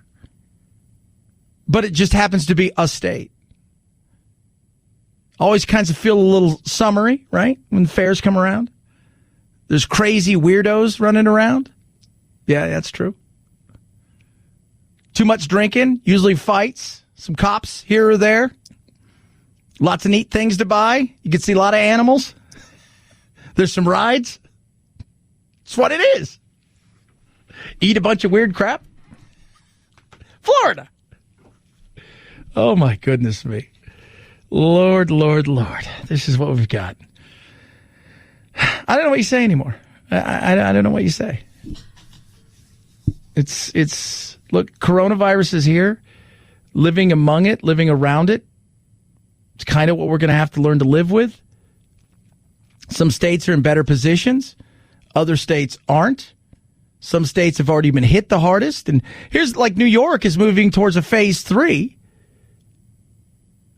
Speaker 3: but it just happens to be a state. Always kinds of feel a little summery, right? When fairs come around. There's crazy weirdos running around. Yeah, that's true. Too much drinking, usually fights, some cops here or there. Lots of neat things to buy. You can see a lot of animals. There's some rides. It's what it is. Eat a bunch of weird crap. Florida. Oh, my goodness me. Lord, Lord, Lord. This is what we've got. I don't know what you say anymore. I don't know what you say. It's look, coronavirus is here. Living among it, living around it. It's kind of what we're going to have to learn to live with. Some states are in better positions. Other states aren't. Some states have already been hit the hardest. And here's like New York is moving towards a phase 3.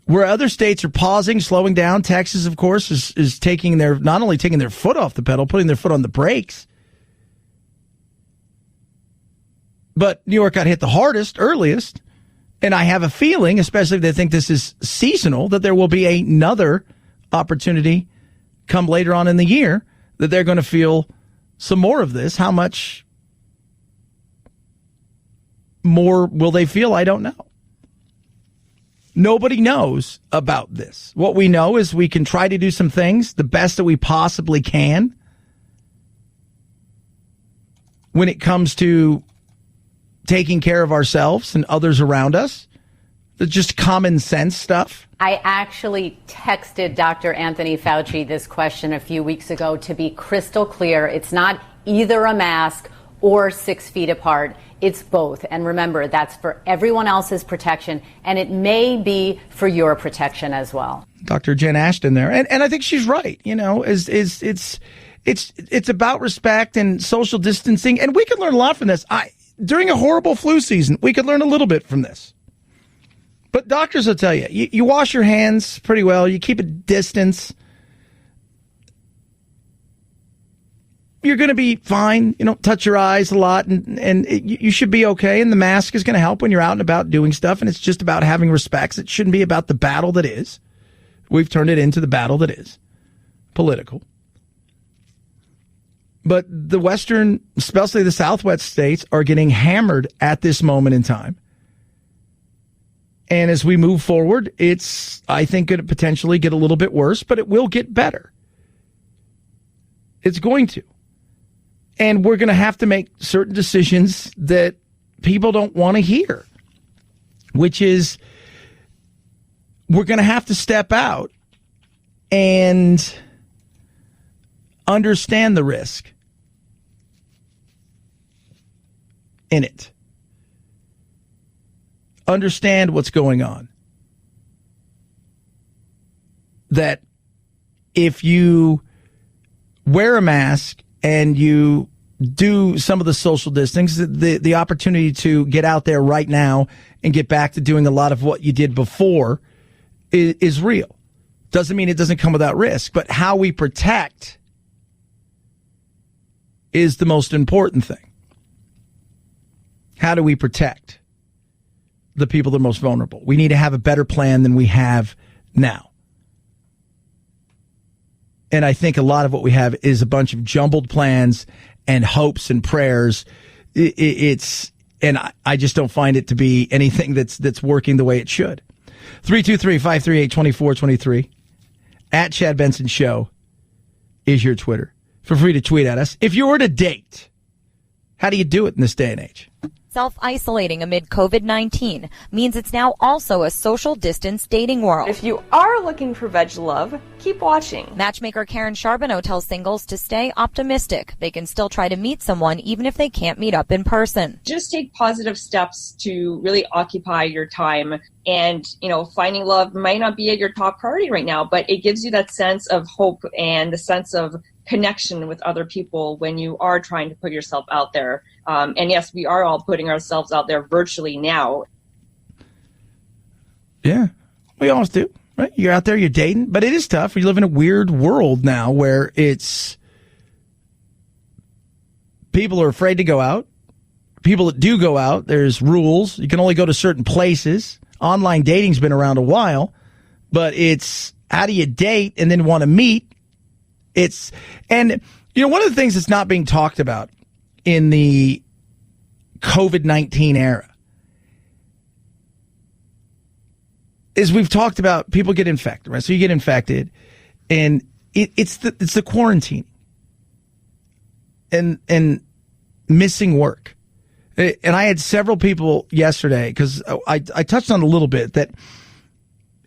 Speaker 3: Where other states are pausing, slowing down. Texas, of course, is taking not only taking their foot off the pedal, putting their foot on the brakes. But New York got hit the hardest, earliest. And I have a feeling, especially if they think this is seasonal, that there will be another opportunity come later on in the year that they're going to feel some more of this. How much more will they feel? I don't know. Nobody knows about this. What we know is we can try to do some things the best that we possibly can when it comes to taking care of ourselves and others around us. just common sense stuff?
Speaker 7: I actually texted Dr. Anthony Fauci this question a few weeks ago to be crystal clear. It's not either a mask or 6 feet apart. It's both. And remember, that's for everyone else's protection, and it may be for your protection as well.
Speaker 3: Dr. Jen Ashton there. And I think she's right. It's about respect and social distancing, and we can learn a lot from this. During a horrible flu season, we could learn a little bit from this. But doctors will tell you, you wash your hands pretty well, you keep a distance, you're going to be fine. You don't touch your eyes a lot, and you should be okay. And the mask is going to help when you're out and about doing stuff, and it's just about having respect. It shouldn't be about the battle that is. We've turned it into the battle that is political. But the Western, especially the Southwest states, are getting hammered at this moment in time. And as we move forward, it's, I think, going to potentially get a little bit worse, but it will get better. It's going to. And we're going to have to make certain decisions that people don't want to hear, which is we're going to have to step out and understand the risk in it. Understand what's going on. That if you wear a mask and you do some of the social distancing, the opportunity to get out there right now and get back to doing a lot of what you did before is real. Doesn't mean it doesn't come without risk, but how we protect is the most important thing. How do we protect the people that are most vulnerable? We need to have a better plan than we have now. And I think a lot of what we have is a bunch of jumbled plans and hopes and prayers. I just don't find it to be anything that's working the way it should. 323-538-2423 at Chad Benson Show is your Twitter. Feel free to tweet at us. If you were to date, how do you do it in this day and age?
Speaker 9: Self-isolating amid COVID-19 means it's now also a social distance dating world.
Speaker 23: If you are looking for veg love, keep watching.
Speaker 9: Matchmaker Karen Charbonneau tells singles to stay optimistic. They can still try to meet someone even if they can't meet up in person.
Speaker 23: Just take positive steps to really occupy your time. And, finding love might not be at your top priority right now, but it gives you that sense of hope and the sense of connection with other people when you are trying to put yourself out there. And yes, we are all putting ourselves out there virtually now. Yeah,
Speaker 3: we always do, right? You're out there, you're dating, but it is tough. We live in a weird world now where it's people are afraid to go out. People that do go out, there's rules. You can only go to certain places. Online dating's been around a while, but it's how do you date and then want to meet? One of the things that's not being talked about in the COVID-19 era is we've talked about people get infected, right? So you get infected and it's the quarantine and missing work. And I had several people yesterday because I touched on a little bit that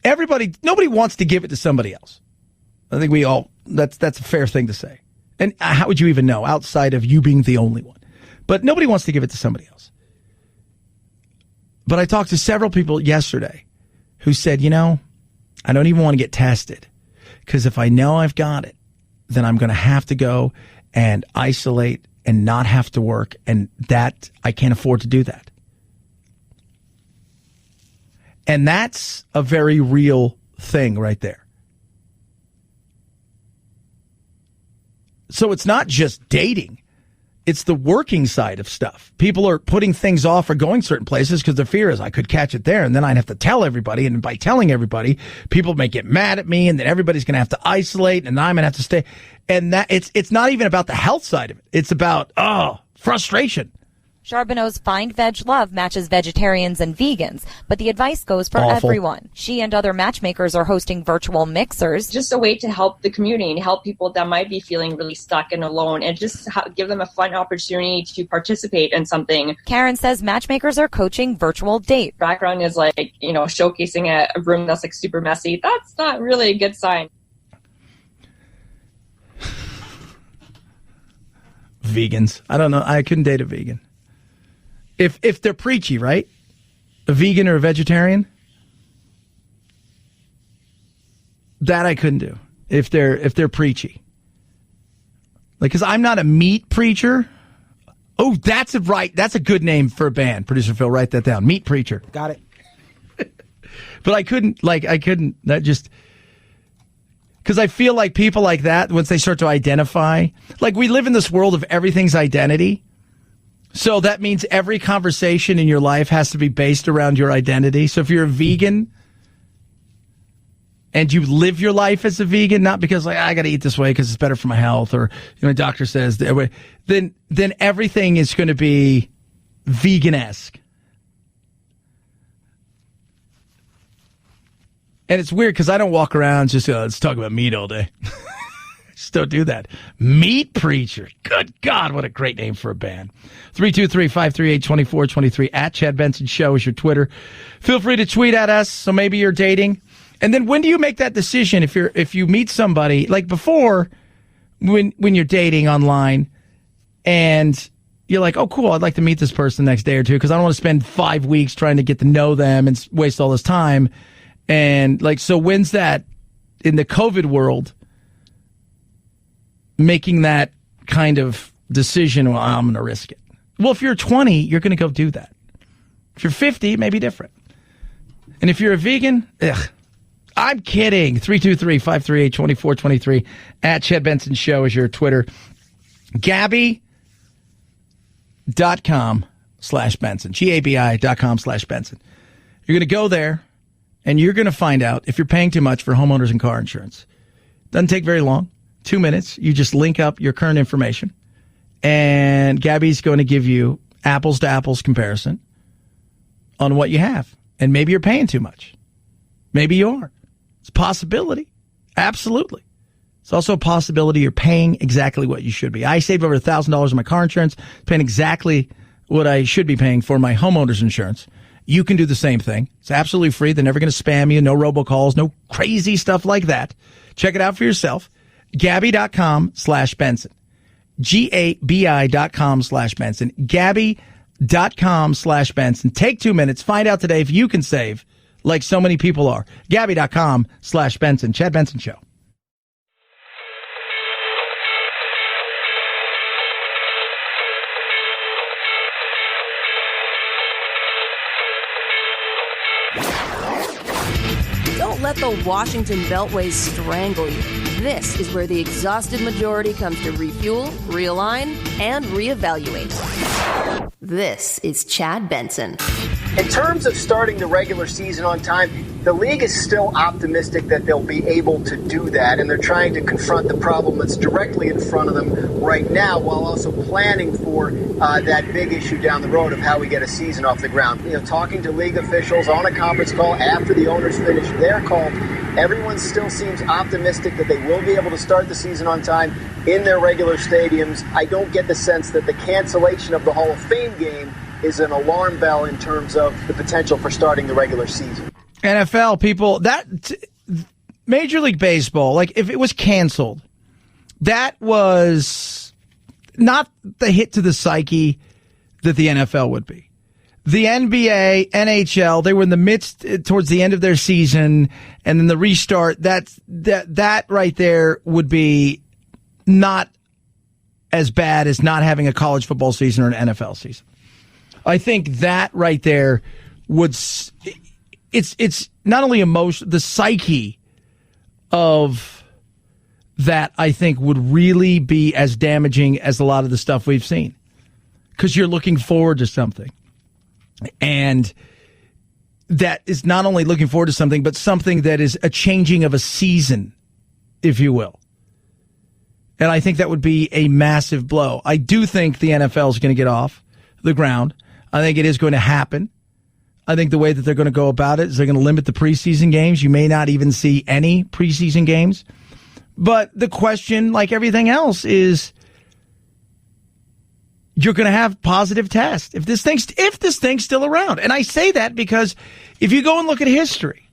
Speaker 3: nobody wants to give it to somebody else. I think that's a fair thing to say. And how would you even know outside of you being the only one? But nobody wants to give it to somebody else. But I talked to several people yesterday who said, I don't even want to get tested because if I know I've got it, then I'm going to have to go and isolate and not have to work. And that I can't afford to do that. And that's a very real thing right there. So it's not just dating. It's the working side of stuff. People are putting things off or going certain places because the fear is I could catch it there and then I'd have to tell everybody. And by telling everybody, people may get mad at me and then everybody's going to have to isolate and I'm going to have to stay. And that it's not even about the health side of it. It's about, frustration.
Speaker 9: Charbonneau's Find Veg Love matches vegetarians and vegans, but the advice goes for
Speaker 5: Awful.
Speaker 9: everyone. She and other matchmakers are hosting virtual mixers.
Speaker 23: Just a way to help the community and help people that might be feeling really stuck and alone, and just give them a fun opportunity to participate in something.
Speaker 9: Karen says matchmakers are coaching virtual date.
Speaker 23: Background is like, showcasing a room that's like super messy. That's not really a good sign.
Speaker 3: Vegans. I don't know. I couldn't date a vegan. If they're preachy, right? A vegan or a vegetarian? That I couldn't do. If they're preachy. Like, because I'm not a meat preacher. Oh, that's a good name for a band. Producer Phil, write that down. Meat preacher.
Speaker 18: Got it.
Speaker 3: But I couldn't, that just, because I feel like people like that, once they start to identify, like we live in this world of everything's identity. So that means every conversation in your life has to be based around your identity. So if you're a vegan and you live your life as a vegan, not because like I got to eat this way because it's better for my health, or my doctor says that way, then everything is going to be vegan-esque. And it's weird because I don't walk around just let's talk about meat all day. Just don't do that. Meat preacher. Good God, what a great name for a band. 323-538-2423 at Chad Benson Show is your Twitter. Feel free to tweet at us. So maybe you're dating. And then when do you make that decision if you meet somebody like before when you're dating online and you're like, oh, cool, I'd like to meet this person the next day or two because I don't want to spend 5 weeks trying to get to know them and waste all this time. And like, so when's that in the COVID world? Making that kind of decision, well, I'm going to risk it. Well, if you're 20, you're going to go do that. If you're 50, it may be different. And if you're a vegan, I'm kidding. 323-538-2423 at Chad Benson Show is your Twitter. Gabi.com/Benson. GABI.com/Benson. You're going to go there and you're going to find out if you're paying too much for homeowners and car insurance. Doesn't take very long. 2 minutes, you just link up your current information, and Gabby's going to give you apples to apples comparison on what you have. And maybe you're paying too much. Maybe you are. It's a possibility. Absolutely. It's also a possibility you're paying exactly what you should be. I saved over $1,000 on my car insurance, paying exactly what I should be paying for my homeowner's insurance. You can do the same thing. It's absolutely free. They're never going to spam you. No robocalls, no crazy stuff like that. Check it out for yourself. Gabi.com/Benson. GABI.com/Benson. Gabi.com/Benson. Take 2 minutes. Find out today if you can save like so many people are. Gabi.com/Benson. Chad Benson Show.
Speaker 10: Don't let the Washington Beltway strangle you. This is where the exhausted majority comes to refuel, realign, and reevaluate. This is Chad Benson.
Speaker 12: In terms of starting the regular season on time, the league is still optimistic that they'll be able to do that, and they're trying to confront the problem that's directly in front of them right now while also planning for that big issue down the road of how we get a season off the ground. Talking to league officials on a conference call after the owners finish their call, everyone still seems optimistic that they will be able to start the season on time in their regular stadiums. I don't get the sense that the cancellation of the Hall of Fame game is an alarm bell in terms of the potential for starting the regular season.
Speaker 3: NFL people, Major League Baseball, like if it was canceled, that was not the hit to the psyche that the NFL would be. The NBA, NHL, they were in the midst towards the end of their season, and then the restart. That right there would be not as bad as not having a college football season or an NFL season. I think that right there would. It's not only emotion, the psyche of that I think would really be as damaging as a lot of the stuff we've seen, because you're looking forward to something. And that is not only looking forward to something, but something that is a changing of a season, if you will. And I think that would be a massive blow. I do think the NFL is going to get off the ground. I think it is going to happen. I think the way that they're going to go about it is they're going to limit the preseason games. You may not even see any preseason games. But the question, like everything else, is you're going to have positive tests if this thing's still around. And I say that because if you go and look at history,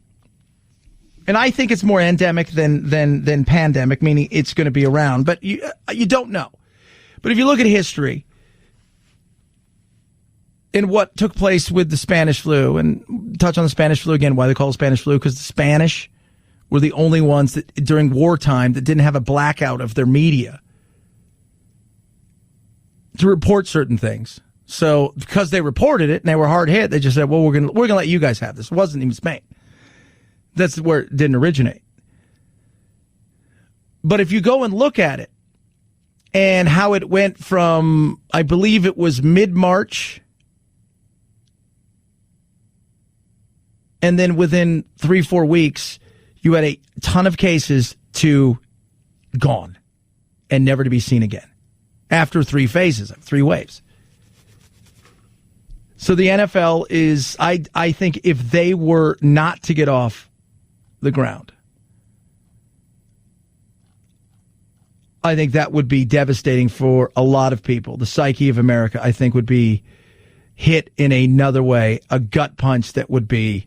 Speaker 3: and I think it's more endemic than pandemic, meaning it's going to be around, but you don't know. But if you look at history and what took place with the Spanish flu, and touch on the Spanish flu again, why they call it Spanish flu, because the Spanish were the only ones that during wartime that didn't have a blackout of their media to report certain things. So because they reported it and they were hard hit, they just said, well, we're going to let you guys have this. It wasn't even Spain. That's where it didn't originate. But if you go and look at it and how it went from, I believe it was mid-March, and then within 3-4 weeks, you had a ton of cases to gone and never to be seen again after 3 phases, 3 waves. So the NFL is, I think if they were not to get off the ground, I think that would be devastating for a lot of people. The psyche of America, I think, would be hit in another way, a gut punch that would be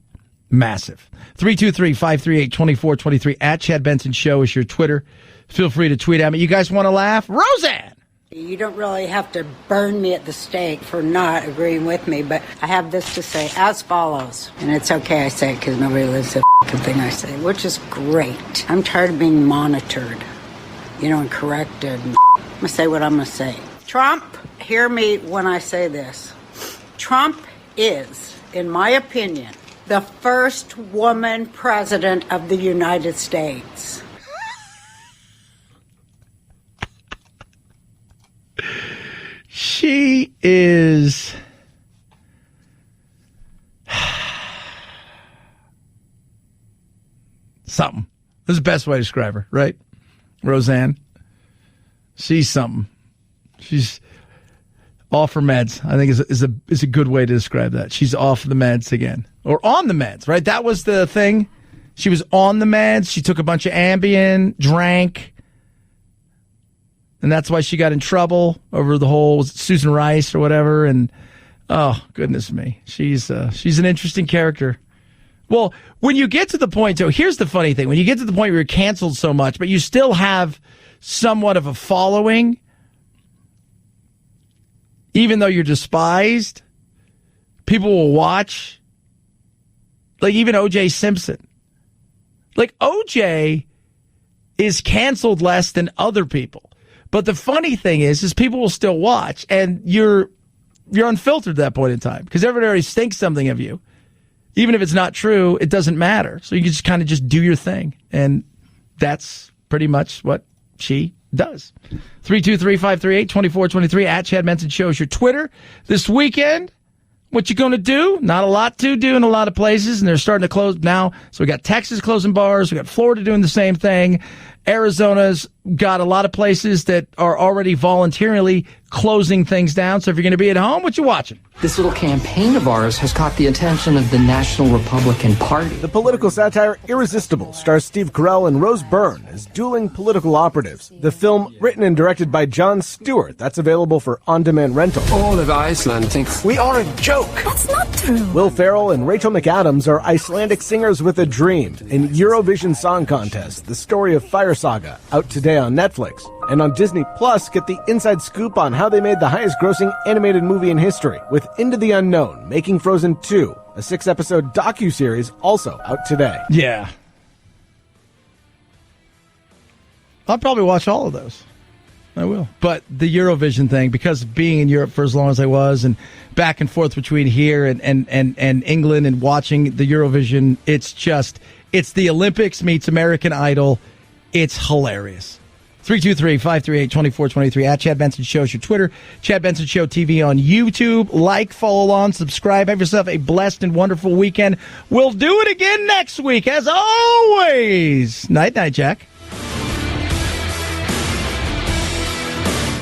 Speaker 3: massive. 323-538-2423 at Chad Benson Show is your Twitter. Feel free to tweet at me. You guys want to laugh? Roseanne!
Speaker 11: You don't really have to burn me at the stake for not agreeing with me, but I have this to say as follows. And it's okay I say it because nobody lives the thing I say, which is great. I'm tired of being monitored, and corrected. I'm going to say what I'm going to say. Trump, hear me when I say this. Trump is, in my opinion, the first woman president of the United States.
Speaker 3: She is something. This is the best way to describe her, right? Roseanne. She's something. She's off her meds. I think is a good way to describe that. She's off the meds again. Or on the meds, right? That was the thing. She was on the meds. She took a bunch of Ambien, drank. And that's why she got in trouble over the whole Susan Rice or whatever. And oh, goodness me. She's an interesting character. Well, when you get to the point, so here's the funny thing. When you get to the point where you're canceled so much, but you still have somewhat of a following, even though you're despised, people will watch. Like even O.J. Simpson. Like O.J. is canceled less than other people. But the funny thing is people will still watch, and you're unfiltered at that point in time because everybody already thinks something of you. Even if it's not true, it doesn't matter. So you can just kind of just do your thing, and that's pretty much what she does. 323-538-2423 at Chad Benson Show is your Twitter. This weekend, what you going to do? Not a lot to do in a lot of places, and they're starting to close now. So we got Texas closing bars. We got Florida doing the same thing. Arizona's got a lot of places that are already voluntarily closing things down. So if you're going to be at home, what you watching?
Speaker 13: This little campaign of ours has caught the attention of the National Republican Party.
Speaker 14: The political satire Irresistible stars Steve Carell and Rose Byrne as dueling political operatives. The film, written and directed by Jon Stewart, that's available for on-demand rental.
Speaker 13: All of Iceland thinks we are a joke.
Speaker 11: That's not true.
Speaker 14: Will Ferrell and Rachel McAdams are Icelandic singers with a dream in Eurovision Song Contest, the story of Fire Saga, out today on Netflix. And on Disney Plus, get the inside scoop on how they made the highest-grossing animated movie in history with Into the Unknown, Making Frozen 2, a 6-episode docuseries also out today.
Speaker 3: Yeah. I'll probably watch all of those. I will. But the Eurovision thing, because being in Europe for as long as I was and back and forth between here and England and watching the Eurovision, it's the Olympics meets American Idol. It's hilarious. 323-538-2423 at Chad Benson Show is your Twitter. Chad Benson Show TV on YouTube. Like, follow along, subscribe. Have yourself a blessed and wonderful weekend. We'll do it again next week, as always. Night-night, Jack.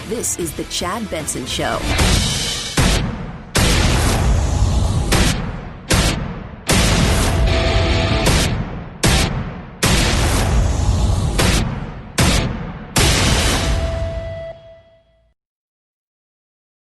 Speaker 1: This is the Chad Benson Show.